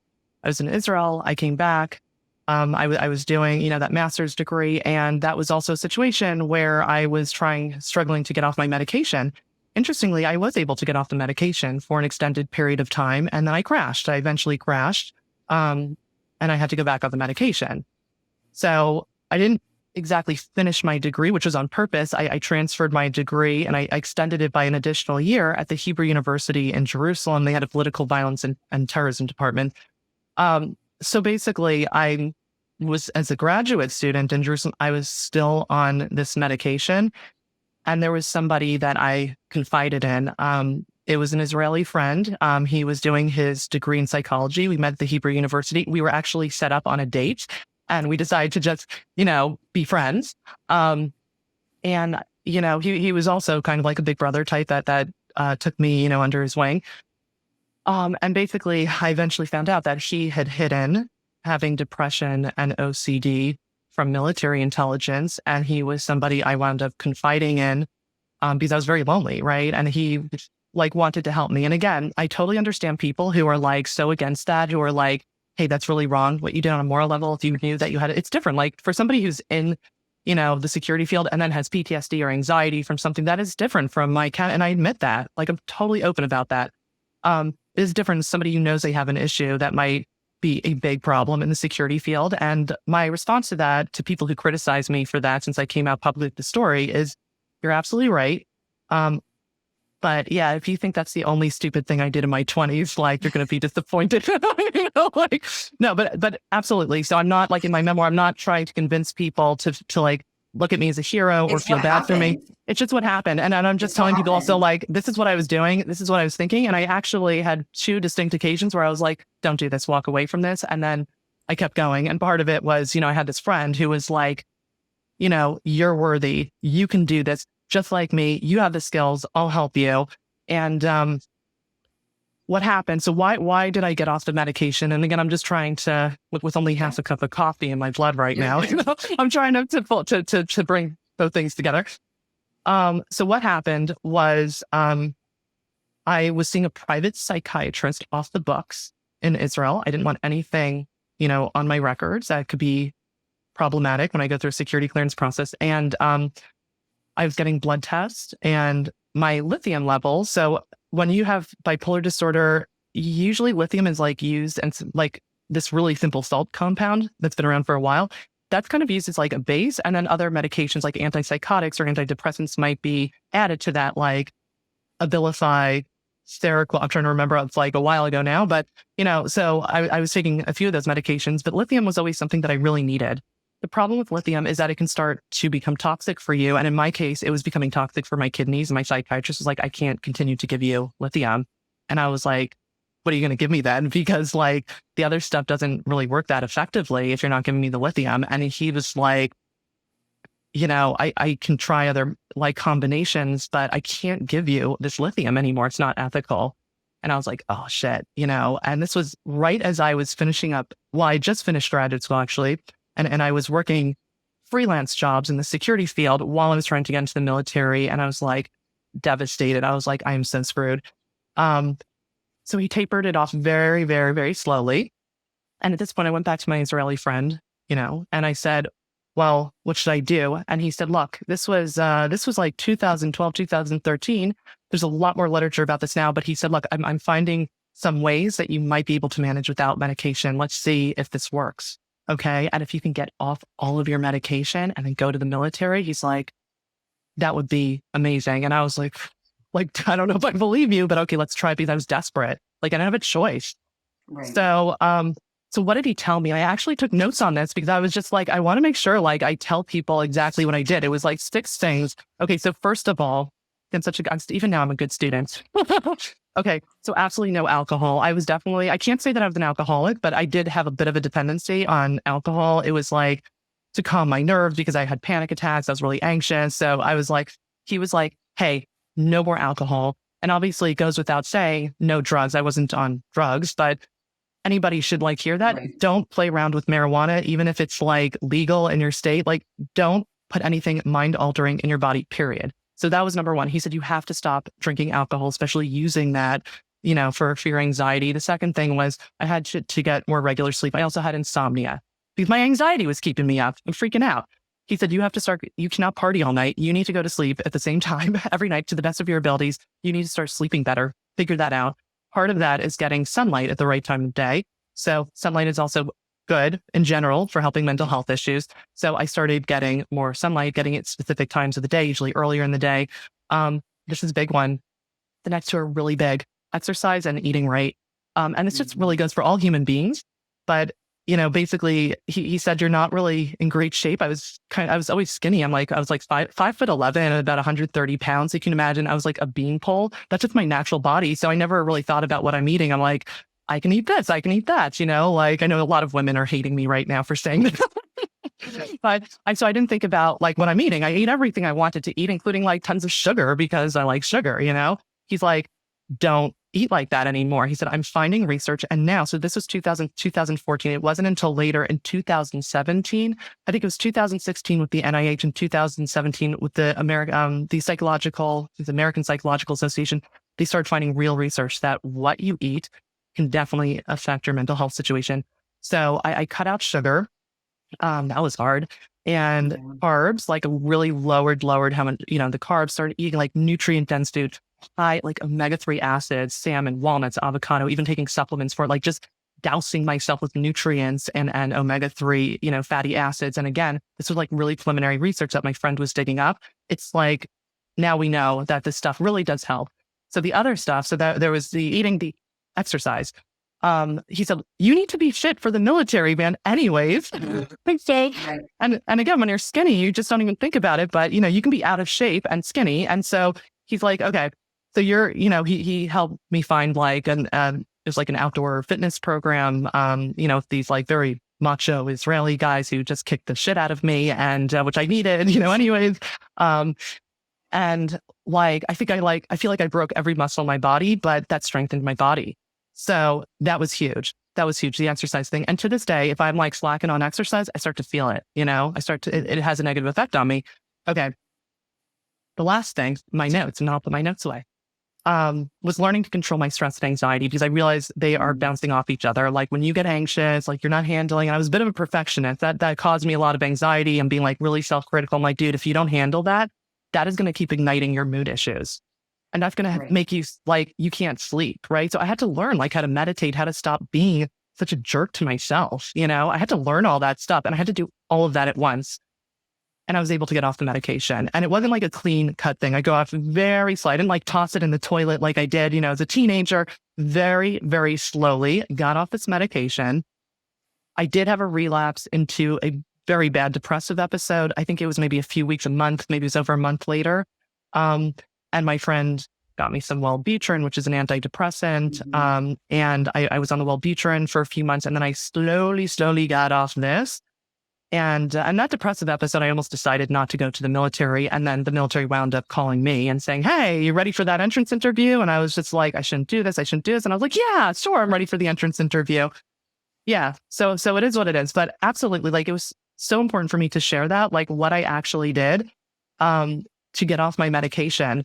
S2: I was in Israel. I came back. I was doing, that master's degree. And that was also a situation where I was struggling to get off my medication. Interestingly, I was able to get off the medication for an extended period of time. And then I crashed. I eventually crashed. And I had to go back on the medication. So I didn't exactly finish my degree, which was on purpose. I transferred my degree and I extended it by an additional year at the Hebrew University in Jerusalem. They had a political violence and terrorism department. So basically, I was, as a graduate student in Jerusalem, I was still on this medication. And there was somebody that I confided in. It was an Israeli friend. He was doing his degree in psychology. We met at the Hebrew University. We were actually set up on a date and we decided to just, be friends. And, he was also kind of like a big brother type that took me, under his wing. And basically, I eventually found out that he had hidden having depression and OCD from military intelligence. And he was somebody I wound up confiding in because I was very lonely, right? And he like wanted to help me. And again, I totally understand people who are like so against that, who are like, hey, that's really wrong what you did on a moral level. If you knew that you had it, it's different. Like for somebody who's in, the security field and then has PTSD or anxiety from something that is different from my cat. And I admit that, like I'm totally open about that. It is different than somebody who knows they have an issue that might be a big problem in the security field. And my response to that, to people who criticize me for that, since I came out public with the story, is you're absolutely right. But yeah, if you think that's the only stupid thing I did in my 20s, like you're going to be disappointed. No, but absolutely. So I'm not like in my memoir, I'm not trying to convince people to like look at me as a hero or
S1: It's
S2: feel
S1: what
S2: bad for me.
S1: happened.
S2: It's just what happened. And I'm just
S1: It's what
S2: telling people also
S1: happened.
S2: like, this is what I was doing. This is what I was thinking. And I actually had two distinct occasions where I was like, don't do this, walk away from this. And then I kept going. And part of it was, I had this friend who was like, you're worthy. You can do this just like me. You have the skills. I'll help you. And what happened? So why did I get off the medication? And again, I'm just trying to with only half a cup of coffee in my blood right
S1: You're
S2: now.
S1: good.
S2: I'm trying to bring both things together. So what happened was I was seeing a private psychiatrist off the books. in Israel. I didn't want anything, on my records that could be problematic when I go through a security clearance process. And I was getting blood tests and my lithium levels. So when you have bipolar disorder, usually lithium is like used and like this really simple salt compound that's been around for a while. That's kind of used as like a base. And then other medications like antipsychotics or antidepressants might be added to that, like Abilify, Seroquel. I'm trying to remember, it's like a while ago now, but so I was taking a few of those medications, but lithium was always something that I really needed. The problem with lithium is that it can start to become toxic for you. And in my case, it was becoming toxic for my kidneys. And my psychiatrist was like, I can't continue to give you lithium. And I was like, what are you going to give me then? Because like the other stuff doesn't really work that effectively if you're not giving me the lithium. And he was like, I can try other like combinations, but I can't give you this lithium anymore. It's not ethical. And I was like, oh shit, and this was right as I was finishing up. Well, I just finished graduate school actually. And I was working freelance jobs in the security field while I was trying to get into the military. And I was like devastated. I was like, I am so screwed. So he tapered it off very, very, very slowly. And at this point, I went back to my Israeli friend, and I said, well, what should I do? And he said, look, this was like 2012, 2013. There's a lot more literature about this now. But he said, look, I'm finding some ways that you might be able to manage without medication. Let's see if this works. Okay. And if you can get off all of your medication and then go to the military, he's like, that would be amazing. And I was like, I don't know if I believe you, but okay, let's try it, because I was desperate. Like I didn't have a choice.
S1: Right.
S2: So what did he tell me? I actually took notes on this because I was just like, I want to make sure like I tell people exactly what I did. It was like 6 things. Okay. So first of all, even now I'm a good student. Okay. So absolutely no alcohol. I can't say that I was an alcoholic, but I did have a bit of a dependency on alcohol. It was like to calm my nerves because I had panic attacks. I was really anxious. So he was like, hey, no more alcohol. And obviously it goes without saying, no drugs. I wasn't on drugs, but anybody should like hear that.
S1: Right.
S2: Don't play around with marijuana, even if it's like legal in your state. Like don't put anything mind altering in your body, period. So that was number one. He said, you have to stop drinking alcohol, especially using that, for your anxiety. The second thing was I had to get more regular sleep. I also had insomnia because my anxiety was keeping me up. I'm freaking out. He said, you cannot party all night. You need to go to sleep at the same time every night to the best of your abilities. You need to start sleeping better. Figure that out. Part of that is getting sunlight at the right time of day. So sunlight is also good in general for helping mental health issues. So I started getting more sunlight, getting it specific times of the day, usually earlier in the day. This is a big one. The next two are really big: exercise and eating right. And this just really goes for all human beings. But basically he said, you're not really in great shape. I was always skinny. I was like 5'11" and about 130 pounds. You can imagine I was like a beanpole. That's just my natural body. So I never really thought about what I'm eating. I'm like, I can eat this, I can eat that, like I know a lot of women are hating me right now for saying that. But so I didn't think about like what I'm eating. I ate everything I wanted to eat, including like tons of sugar because I like sugar, He's like, don't eat like that anymore. He said, I'm finding research. And now, so this was 2014. It wasn't until later in 2017. I think it was 2016 with the NIH and 2017 with the American Psychological Association. They started finding real research that what you eat can definitely affect your mental health situation. So I cut out sugar. That was hard. And carbs, like really lowered how much, the carbs, started eating like nutrient dense food, high like omega-3 acids, salmon, walnuts, avocado, even taking supplements for it, like just dousing myself with nutrients and omega-3, fatty acids. And again, this was like really preliminary research that my friend was digging up. It's like, now we know that this stuff really does help. So the other stuff, so that there was the eating, the exercise. He said, you need to be fit for the military, man. Anyways. So, and again, when you're skinny, you just don't even think about it, but you can be out of shape and skinny. And so he's like, okay, so you're, he helped me find like there's like an outdoor fitness program, these like very macho Israeli guys who just kicked the shit out of me and, which I needed, anyways. And like, I feel like I broke every muscle in my body, but that strengthened my body. So that was huge. The exercise thing. And to this day, if I'm like slacking on exercise, I start to feel it, it has a negative effect on me. Okay. The last thing, my notes, and I'll put my notes away. was learning to control my stress and anxiety because I realized they are bouncing off each other. Like when you get anxious, like you're not handling, and I was a bit of a perfectionist. That caused me a lot of anxiety and being like really self-critical. I'm like, dude, if you don't handle that, that is going to keep igniting your mood issues. And that's going to
S1: Right.
S2: make you like, you can't sleep. Right. So I had to learn like how to meditate, how to stop being such a jerk to myself. I had to learn all that stuff and I had to do all of that at once. And I was able to get off the medication. And it wasn't like a clean cut thing. I go off very slow. I didn't like toss it in the toilet like I did, as a teenager. Very, very slowly got off this medication. I did have a relapse into a very bad depressive episode. I think it was maybe a few weeks, a month, maybe it was over a month later. And my friend got me some Wellbutrin, which is an antidepressant. And I was on the Wellbutrin for a few months. And then I slowly got off this. And that depressive episode, I almost decided not to go to the military. And then the military wound up calling me and saying, hey, you ready for that entrance interview? And I was just like, I shouldn't do this. And I was like, yeah, sure. I'm ready for the entrance interview. Yeah. So it is what it is. But absolutely, like it was so important for me to share that, like what I actually did to get off my medication.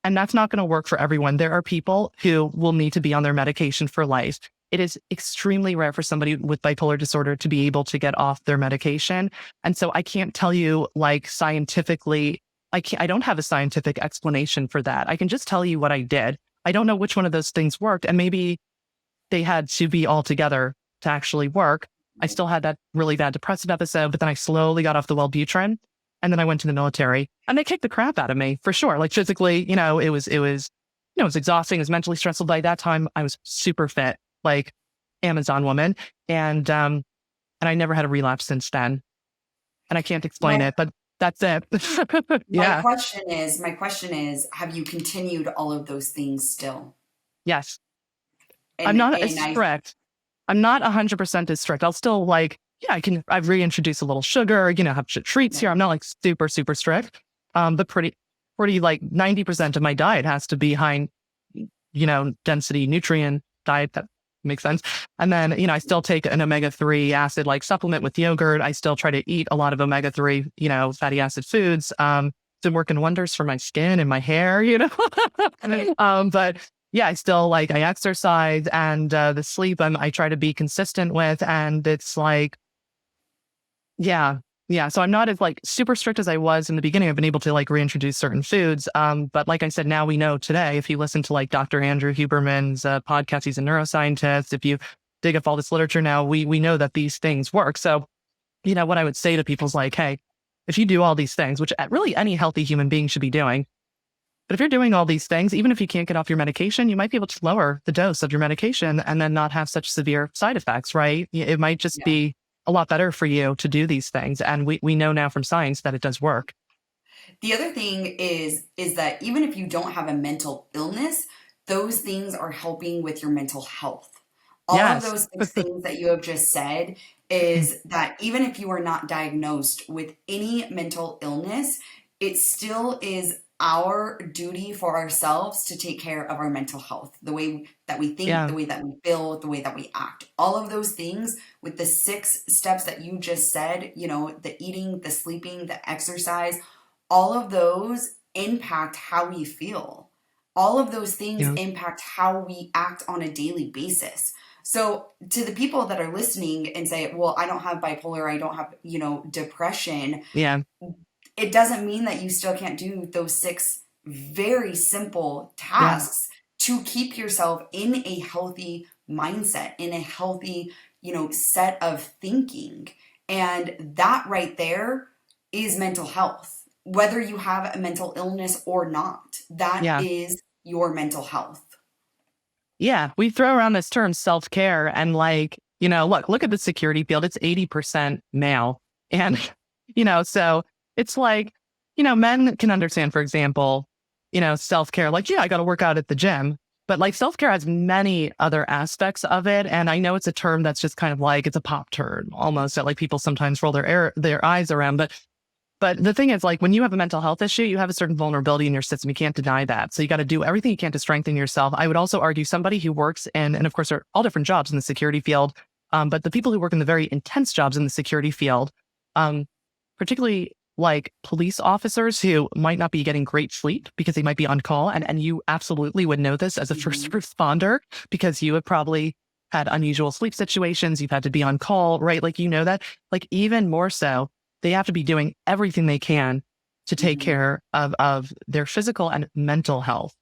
S2: And that's not going to work for everyone. There are people who will need to be on their medication for life. It is extremely rare for somebody with bipolar disorder to be able to get off their medication. And so I can't tell you like scientifically, I don't have a scientific explanation for that. I can just tell you what I did. I don't know which one of those things worked. And maybe they had to be all together to actually work. I still had that really bad depressive episode, but then I slowly got off the Wellbutrin and then I went to the military and they kicked the crap out of me for sure. Like physically, it was exhausting. It was mentally stressful. By that time, I was super fit, like Amazon woman. And I never had a relapse since then. And I can't explain it, but that's it. Yeah.
S1: My question is, have you continued all of those things still?
S2: Yes. I'm
S1: And
S2: not as
S1: and I
S2: strict. I'm not 100% as strict. I'll still like, yeah, I've reintroduced a little sugar, have treats here. I'm not like super, super strict. But pretty like 90% of my diet has to be high, density nutrient diet. That makes sense. And then, I still take an omega-3 acid like supplement with yogurt. I still try to eat a lot of omega-3, fatty acid foods. It's been working wonders for my skin and my hair, but yeah, I exercise and the sleep I try to be consistent with. And it's like, yeah. Yeah. So I'm not as like super strict as I was in the beginning. I've been able to like reintroduce certain foods. But like I said, now we know today, if you listen to like Dr. Andrew Huberman's podcast, he's a neuroscientist. If you dig up all this literature now, we know that these things work. So, what I would say to people is like, hey, if you do all these things, which really any healthy human being should be doing, but if you're doing all these things, even if you can't get off your medication, you might be able to lower the dose of your medication and then not have such severe side effects, right? It might just be a lot better for you to do these things. And we know now from science that it does work.
S1: The other thing is that even if you don't have a mental illness, those things are helping with your mental health. All of
S2: Yes.
S1: those things that you have just said is that even if you are not diagnosed with any mental illness, it still is our duty for ourselves to take care of our mental health, the way that we think,
S2: Yeah.
S1: the way that we feel, the way that we act. All of those things with the 6 steps that you just said, the eating, the sleeping, the exercise, all of those impact how we feel. All of those things
S2: Yeah.
S1: impact how we act on a daily basis. So to the people that are listening and say, well, I don't have bipolar, I don't have, depression,
S2: Yeah.
S1: it doesn't mean that you still can't do those 6 very simple tasks to keep yourself in a healthy mindset, in a healthy, set of thinking. And that right there is mental health. Whether you have a mental illness or not, that
S2: Yeah.
S1: is your mental health.
S2: Yeah. We throw around this term self-care and like, look at the security field. It's 80% male. And, so it's like, men can understand, for example, self-care, like, yeah, I got to work out at the gym. But like self-care has many other aspects of it. And I know it's a term that's just kind of like, it's a pop term almost that like people sometimes roll their eyes around. But the thing is, like, when you have a mental health issue, you have a certain vulnerability in your system. You can't deny that. So you got to do everything you can to strengthen yourself. I would also argue somebody who works in, and of course, there are all different jobs in the security field, but the people who work in the very intense jobs in the security field, particularly like police officers who might not be getting great sleep because they might be on call. And you absolutely would know this as a first
S1: Mhm.
S2: responder because you have probably had unusual sleep situations. You've had to be on call, right? Like, you know that, like, even more so, they have to be doing everything they can to take
S1: Mhm.
S2: care of their physical and mental health.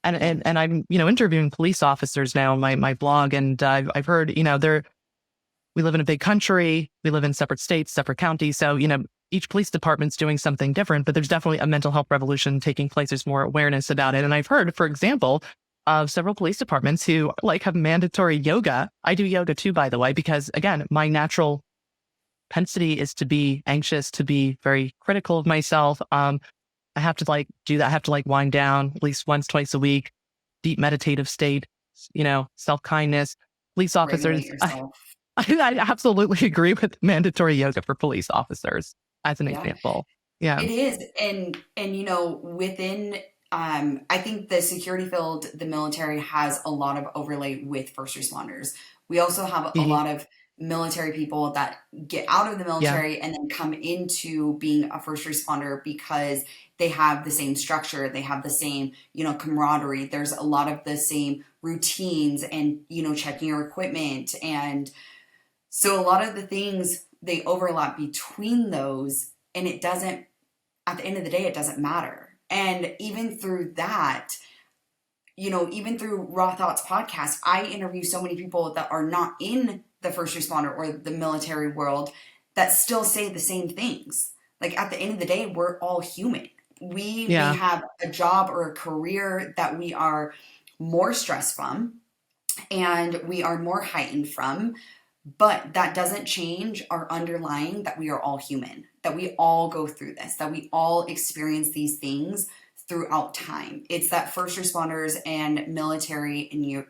S2: And,
S1: Yeah.
S2: and I'm, interviewing police officers now on my blog. And I've heard, we live in a big country. We live in separate states, separate counties. So, each police department's doing something different, but there's definitely a mental health revolution taking place. There's more awareness about it. And I've heard, for example, of several police departments who like have mandatory yoga. I do yoga too, by the way, because again, my natural propensity is to be anxious, to be very critical of myself. I have to like do that. I have to like wind down at least once, twice a week, deep meditative state, self-kindness. Police
S1: Regulate
S2: officers,
S1: yourself.
S2: I absolutely agree with mandatory yoga for police officers as an
S1: Yeah.
S2: example. Yeah.
S1: It is. And within I think the security field, the military has a lot of overlay with first responders. We also have a
S2: Mhm.
S1: lot of military people that get out of the
S2: Yeah.
S1: military and then come into being a first responder because they have the same structure, they have the same, camaraderie. There's a lot of the same routines and, checking your equipment. And so a lot of the things they overlap between those, and it doesn't, at the end of the day, it doesn't matter. And even through that, even through Raw Thoughts podcast, I interview so many people that are not in the first responder or the military world that still say the same things. Like at the end of the day, we're all human. We may
S2: Yeah.
S1: have a job or a career that we are more stressed from and we are more heightened from, but that doesn't change our underlying that we are all human, that we all go through this, that we all experience these things throughout time. It's that first responders and military and you,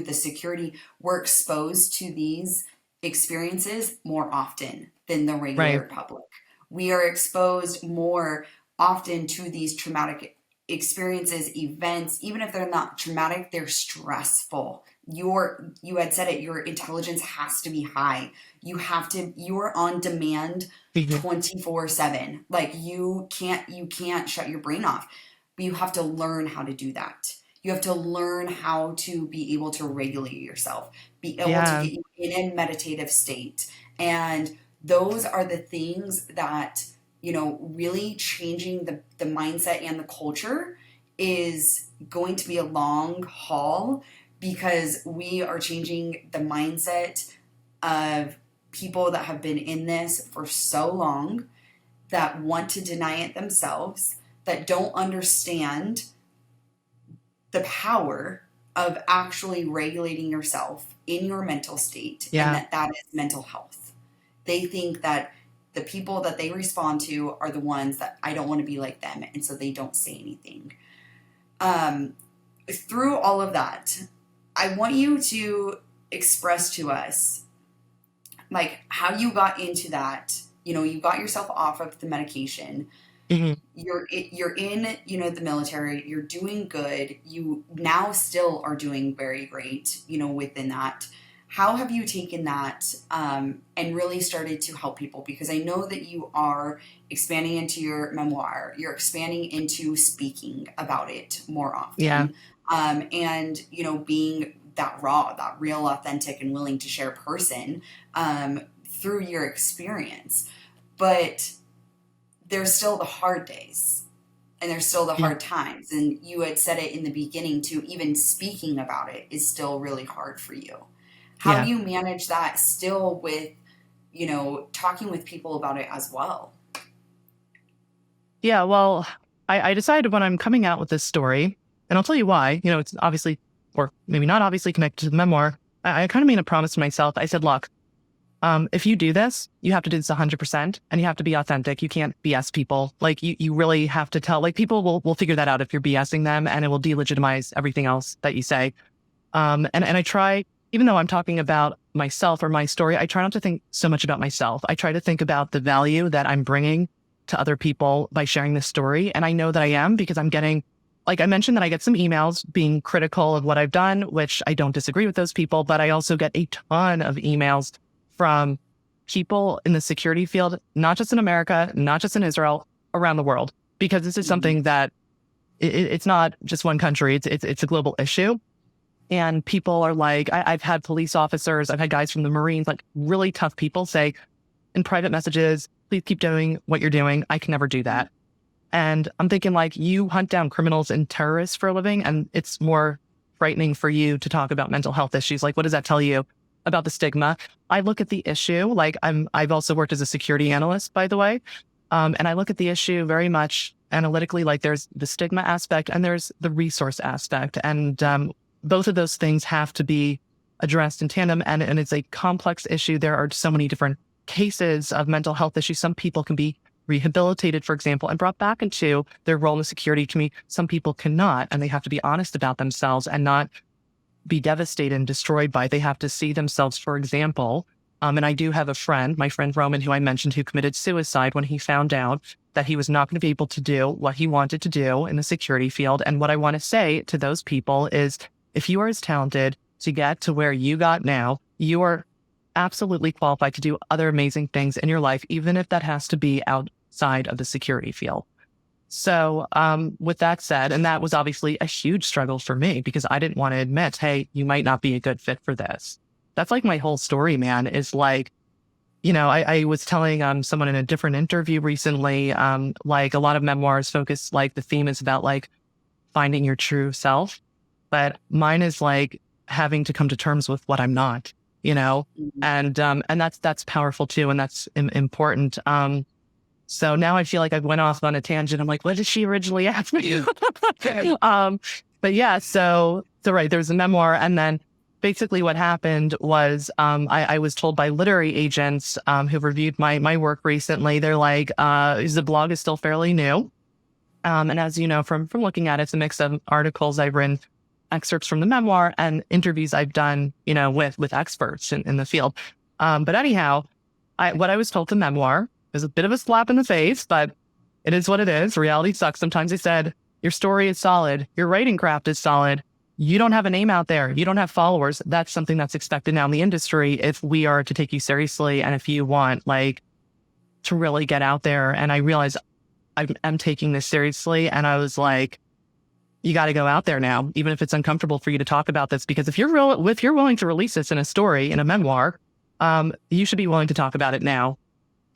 S1: the security, were exposed to these experiences more often than the
S2: Right.
S1: regular public. We are exposed more often to these traumatic experiences, events, even if they're not traumatic, they're stressful. You had said it, your intelligence has to be high. You're on demand
S2: Mhm.
S1: 24/7. Like you can't shut your brain off. But you have to learn how to do that. You have to learn how to be able to regulate yourself, be able to
S2: Yeah.
S1: get you in a meditative state. And those are the things that, really changing the mindset and the culture is going to be a long haul because we are changing the mindset of people that have been in this for so long, that want to deny it themselves, that don't understand the power of actually regulating yourself in your mental state, and
S2: Yeah.
S1: that is mental health. They think that the people that they respond to are the ones that I don't want to be like them, and so they don't say anything. Um, Through all of that, I want you to express to us like how you got into that. You got yourself off of the medication.
S2: Mhm.
S1: You're in, the military. You're doing good. You now still are doing very great, within that. How have you taken that and really started to help people? Because I know that you are expanding into your memoir. You're expanding into speaking about it more
S2: Yeah.
S1: often, and being that raw, that real, authentic, and willing to share person through your experience. But there's still the hard days and there's still the
S2: Yeah.
S1: hard times. And you had said it in the beginning too, even speaking about it is still really hard for you. How
S2: Yeah.
S1: do you manage that still with, talking with people about it as well?
S2: Yeah. Well, I decided when I'm coming out with this story, and I'll tell you why, it's obviously, or maybe not obviously connected to the memoir. I kind of made a promise to myself. I said, look, if you do this, you have to do this 100% and you have to be authentic. You can't BS people. Like you really have to tell, like people will figure that out if you're BSing them, and it will delegitimize everything else that you say. And I try, even though I'm talking about myself or my story, I try not to think so much about myself. I try to think about the value that I'm bringing to other people by sharing this story. And I know that I am because I'm getting, like I mentioned, that I get some emails being critical of what I've done, which I don't disagree with those people, but I also get a ton of emails from people in the security field, not just in America, not just in Israel, around the world, because this is something that it's not just one country. It's a global issue. And people are like, I've had police officers, I've had guys from the Marines, like really tough people say in private messages, please keep doing what you're doing. I can never do that. And I'm thinking like, you hunt down criminals and terrorists for a living, and it's more frightening for you to talk about mental health issues. Like, what does that tell you about the stigma? I look at the issue, like I've also worked as a security analyst, by the way. And I look at the issue very much analytically, like there's the stigma aspect and there's the resource aspect. And both of those things have to be addressed in tandem. And it's a complex issue. There are so many different cases of mental health issues. Some people can be rehabilitated, for example, and brought back into their role in the security community. Some people cannot, and they have to be honest about themselves and not be devastated and destroyed by it. They have to see themselves, for example. And I do have a friend, my friend Roman, who I mentioned, who committed suicide when he found out that he was not going to be able to do what he wanted to do in the security field. And what I want to say to those people is, if you are as talented to get to where you got now, you are absolutely qualified to do other amazing things in your life, even if that has to be outside of the security field. So with that said, and that was obviously a huge struggle for me because I didn't want to admit, hey, you might not be a good fit for this. That's like my whole story, man, is like, I was telling someone in a different interview recently, like a lot of memoirs focus, like the theme is about like finding your true self. But mine is like having to come to terms with what I'm not, and that's powerful too. And that's important. So now I feel like I went off on a tangent. I'm like, what did she originally ask me? But yeah, so right, there's a memoir. And then basically what happened was I was told by literary agents who reviewed my work recently, they're like, the blog is still fairly new. And as you know, from looking at it, it's a mix of articles I've written, excerpts from the memoir, and interviews I've done, with experts in the field. But anyhow, what I was told, the memoir is a bit of a slap in the face, but it is what it is. Reality sucks. Sometimes they said, your story is solid. Your writing craft is solid. You don't have a name out there. You don't have followers. That's something that's expected now in the industry if we are to take you seriously and if you want like to really get out there. And I realized I'm taking this seriously. And I was like, you got to go out there now, even if it's uncomfortable for you to talk about this, because if you're willing to release this in a story, in a memoir, you should be willing to talk about it now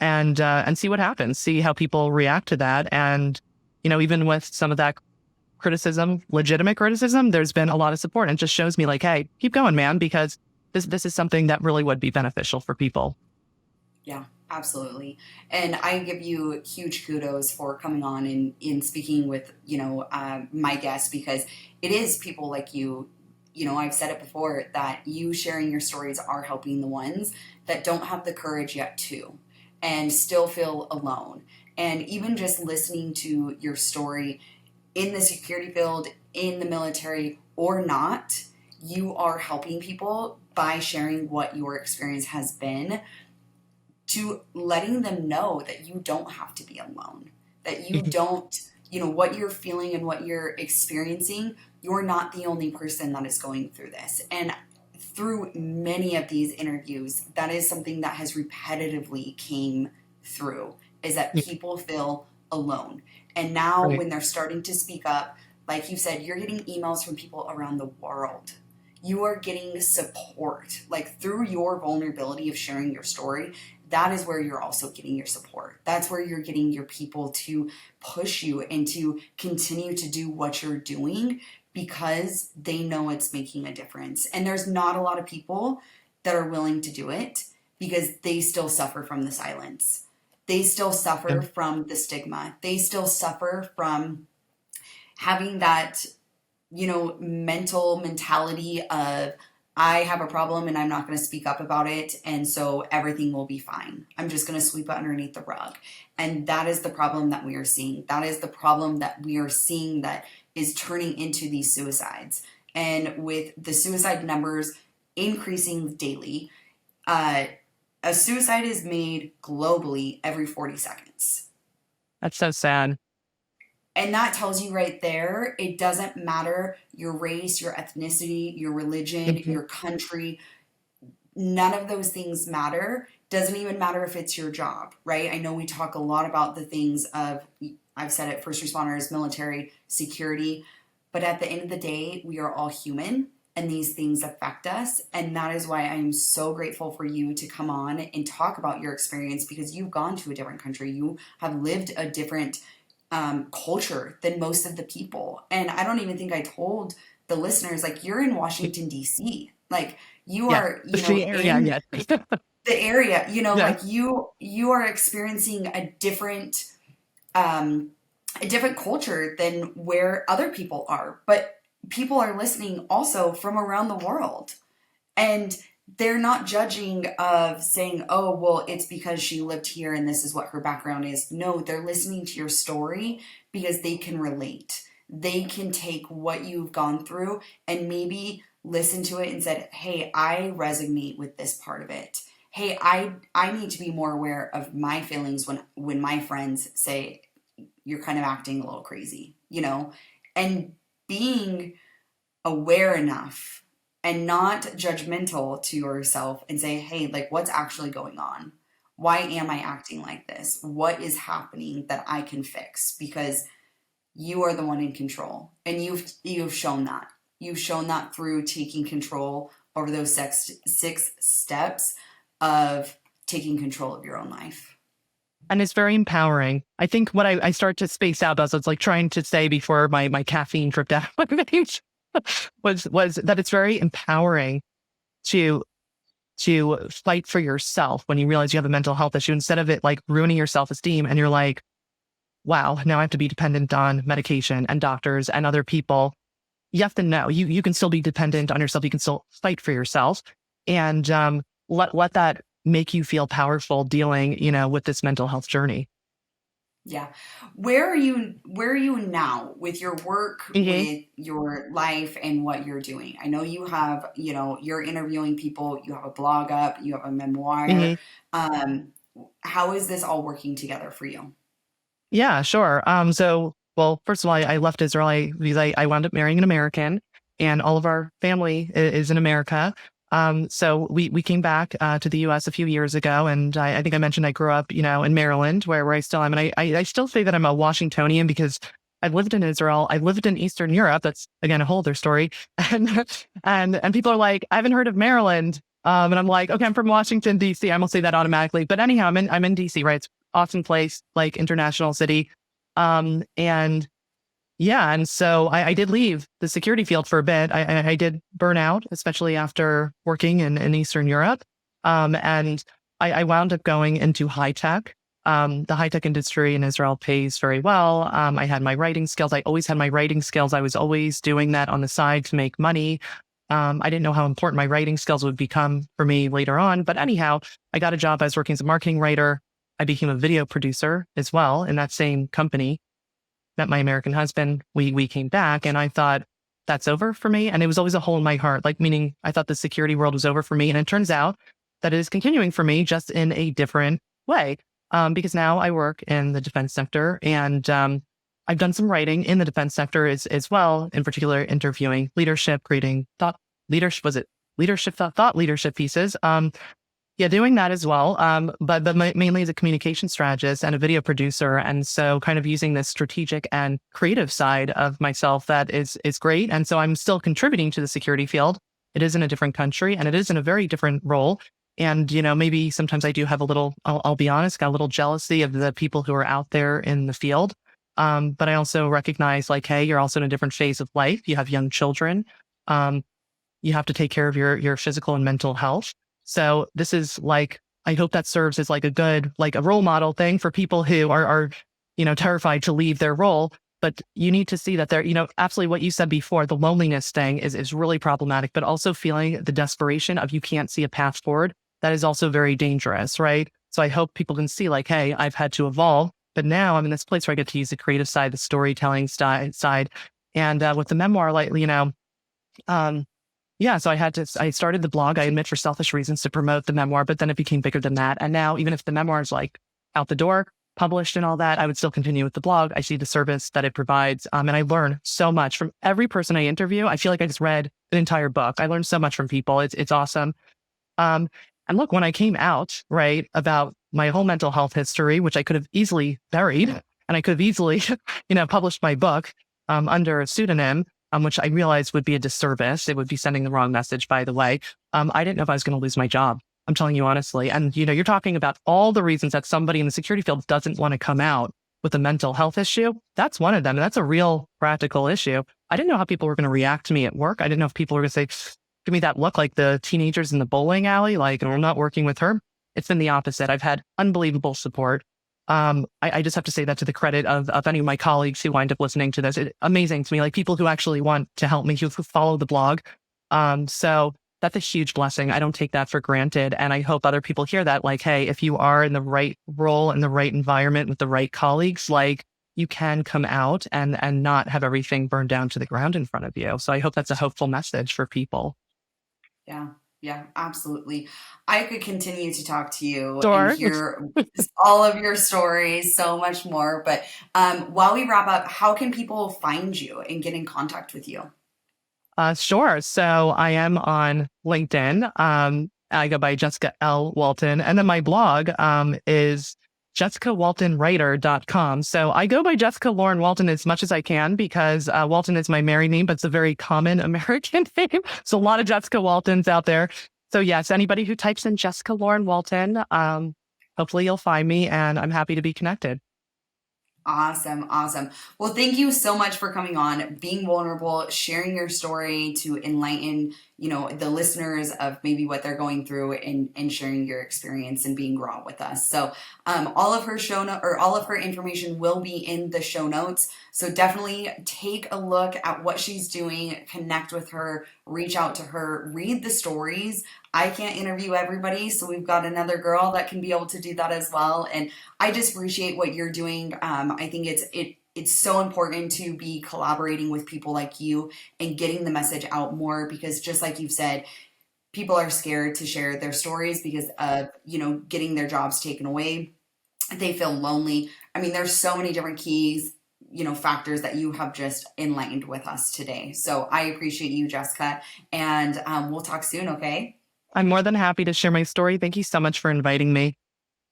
S2: and see what happens, see how people react to that. And, even with some of that criticism, legitimate criticism, there's been a lot of support, and it just shows me like, hey, keep going, man, because this is something that really would be beneficial for people.
S1: Yeah, absolutely. And I give you huge kudos for coming on and in speaking with, my guests, because it is people like you. I've said it before that you sharing your stories are helping the ones that don't have the courage yet to, and still feel alone. And even just listening to your story in the security field, in the military or not, you are helping people by sharing what your experience has been, to letting them know that you don't have to be alone, that you don't, what you're feeling and what you're experiencing, you're not the only person that is going through this. And through many of these interviews, that is something that has repetitively came through, is that people feel alone. And now when they're starting to speak up, like you said, you're getting emails from people around the world. You are getting support, like through your vulnerability of sharing your story. That is where you're also getting your support. That's where you're getting your people to push you and to continue to do what you're doing, because they know it's making a difference. And there's not a lot of people that are willing to do it because they still suffer from the silence. They still suffer from the stigma. They still suffer from having that, mental mentality of, I have a problem and I'm not going to speak up about it, and so everything will be fine. I'm just going to sweep it underneath the rug. And that is the problem that we are seeing. That is the problem that we are seeing that is turning into these suicides. And with the suicide numbers increasing daily, a suicide is made globally every 40 seconds.
S2: That's so sad.
S1: And that tells you right there, it doesn't matter your race, your ethnicity, your religion, your country. None of those things matter. Doesn't even matter if it's your job, right? I know we talk a lot about the things of, I've said it, first responders, military, security, but at the end of the day, we are all human and these things affect us. And that is why I'm so grateful for you to come on and talk about your experience, because you've gone to a different country. You have lived a different culture than most of the people. And I don't even think I told the listeners, like, you're in Washington, D.C. Like, you
S2: Yeah.
S1: are,
S2: The area,
S1: in
S2: yeah.
S1: the area,
S2: Yeah.
S1: like you are experiencing um, a different culture than where other people are. But people are listening also from around the world. And they're not judging of saying, oh, well, it's because she lived here and this is what her background is. No, they're listening to your story because they can relate. They can take what you've gone through and maybe listen to it and said, hey, I resonate with this part of it. Hey, I need to be more aware of my feelings when my friends say you're kind of acting a little crazy, and being aware enough and not judgmental to yourself and say, hey, like, what's actually going on? Why am I acting like this? What is happening that I can fix? Because you are the one in control. And you've shown that. You've shown that through taking control over those six steps of taking control of your own life.
S2: And it's very empowering. I think what I start to space out as I was like trying to say before my caffeine tripped out my veins was that it's very empowering to fight for yourself when you realize you have a mental health issue, instead of it like ruining your self-esteem and you're like, wow, now I have to be dependent on medication and doctors and other people. You have to know you can still be dependent on yourself. You can still fight for yourself, and let that make you feel powerful dealing, with this mental health journey.
S1: Yeah. Where are you now with your work,
S2: Mm-hmm.
S1: with your life and what you're doing? I know you have, you're interviewing people, you have a blog up, you have a
S2: Mm-hmm.
S1: memoir. Um, how is this all working together for you?
S2: Yeah, sure. So, well, first of all, I left Israel because I wound up marrying an American, and all of our family is in America. So we came back to the U.S. a few years ago, and I think I mentioned I grew up, in Maryland, where I still am, and I still say that I'm a Washingtonian because I've lived in Israel, I lived in Eastern Europe. That's again a whole other story, and and people are like, I haven't heard of Maryland. And I'm like, okay, I'm from Washington, D.C. I won't say that automatically. But anyhow, I'm in D.C., right? It's awesome place, like international city. And yeah, and so I did leave the security field for a bit. I did burn out, especially after working in Eastern Europe. And I wound up going into high tech. The high tech industry in Israel pays very well. I had my writing skills. I always had my writing skills. I was always doing that on the side to make money. I didn't know how important my writing skills would become for me later on. But anyhow, I got a job. I was working as a marketing writer. I became a video producer as well in that same company. Met my American husband. We came back, and I thought that's over for me. And it was always a hole in my heart, like meaning I thought the security world was over for me. And it turns out that it is continuing for me, just in a different way. Because now I work in the defense sector, and I've done some writing in the defense sector as well, in particular interviewing leadership, creating thought leadership. Was it leadership thought leadership pieces? Yeah, doing that as well. But mainly as a communication strategist and a video producer. And so kind of using this strategic and creative side of myself that is great. And so I'm still contributing to the security field. It is in a different country and it is in a very different role. And, maybe sometimes I do have a little, I'll be honest, got a little jealousy of the people who are out there in the field. But I also recognize like, hey, you're also in a different phase of life. You have young children. You have to take care of your physical and mental health. So this is like, I hope that serves as like a good, like a role model thing for people who are terrified to leave their role. But you need to see that they're, absolutely what you said before, the loneliness thing is really problematic, but also feeling the desperation of you can't see a path forward. That is also very dangerous, right? So I hope people can see like, hey, I've had to evolve, but now I'm in this place where I get to use the creative side, the storytelling side. And with the memoir, like, um, yeah, so I started the blog, I admit, for selfish reasons to promote the memoir, but then it became bigger than that. And now, even if the memoir is like out the door, published and all that, I would still continue with the blog. I see the service that it provides. And I learn so much from every person I interview. I feel like I just read an entire book. I learned so much from people. It's awesome. Um, And look, when I came out, right, about my whole mental health history, which I could have easily buried, and I could have easily, published my book under a pseudonym, which I realized would be a disservice. It would be sending the wrong message, by the way. I didn't know if I was going to lose my job. I'm telling you honestly. And, you're talking about all the reasons that somebody in the security field doesn't want to come out with a mental health issue. That's one of them. And that's a real practical issue. I didn't know how people were going to react to me at work. I didn't know if people were going to say, give me that look like the teenagers in the bowling alley, like, we're not working with her. It's been the opposite. I've had unbelievable support. I just have to say that to the credit of any of my colleagues who wind up listening to this. It's amazing to me, like people who actually want to help me, who follow the blog. So that's a huge blessing. I don't take that for granted. And I hope other people hear that, like, hey, if you are in the right role, in the right environment with the right colleagues, like, you can come out and not have everything burned down to the ground in front of you. So I hope that's a hopeful message for people.
S1: Yeah, absolutely. I could continue to talk to you
S2: Sure.
S1: and hear all of your stories, so much more. But while we wrap up, how can people find you and get in contact with you?
S2: Sure. So I am on LinkedIn. I go by Jessica L. Walton. And then my blog is jessicawaltonwriter.com. So I go by Jessica Lauren Walton as much as I can because Walton is my married name, but it's a very common American name. So a lot of Jessica Waltons out there. So yes, anybody who types in Jessica Lauren Walton, hopefully you'll find me, and I'm happy to be connected.
S1: Awesome. Well, thank you so much for coming on, being vulnerable, sharing your story to enlighten, the listeners of maybe what they're going through, and sharing your experience and being raw with us. So, all of her information will be in the show notes. So definitely take a look at what she's doing, connect with her, reach out to her, read the stories. I can't interview everybody, so we've got another girl that can be able to do that as well. And I just appreciate what you're doing. I think it's so important to be collaborating with people like you and getting the message out more, because just like you've said, people are scared to share their stories because of, getting their jobs taken away. They feel lonely. I mean, there's so many different keys, factors that you have just enlightened with us today. So I appreciate you, Jessica, and we'll talk soon, okay?
S2: I'm more than happy to share my story. Thank you so much for inviting me.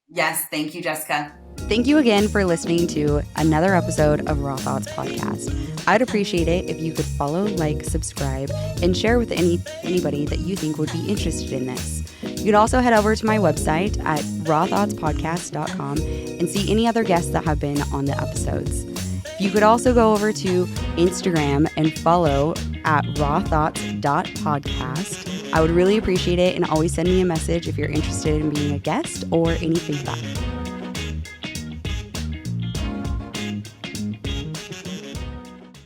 S1: Yes, thank you, Jessica.
S3: Thank you again for listening to another episode of Raw Thoughts Podcast. I'd appreciate it if you could follow, like, subscribe, and share with anybody that you think would be interested in this. You can also head over to my website at rawthoughtspodcast.com and see any other guests that have been on the episodes. You could also go over to Instagram and follow at rawthoughts.podcast. I would really appreciate it, and always send me a message if you're interested in being a guest or any feedback.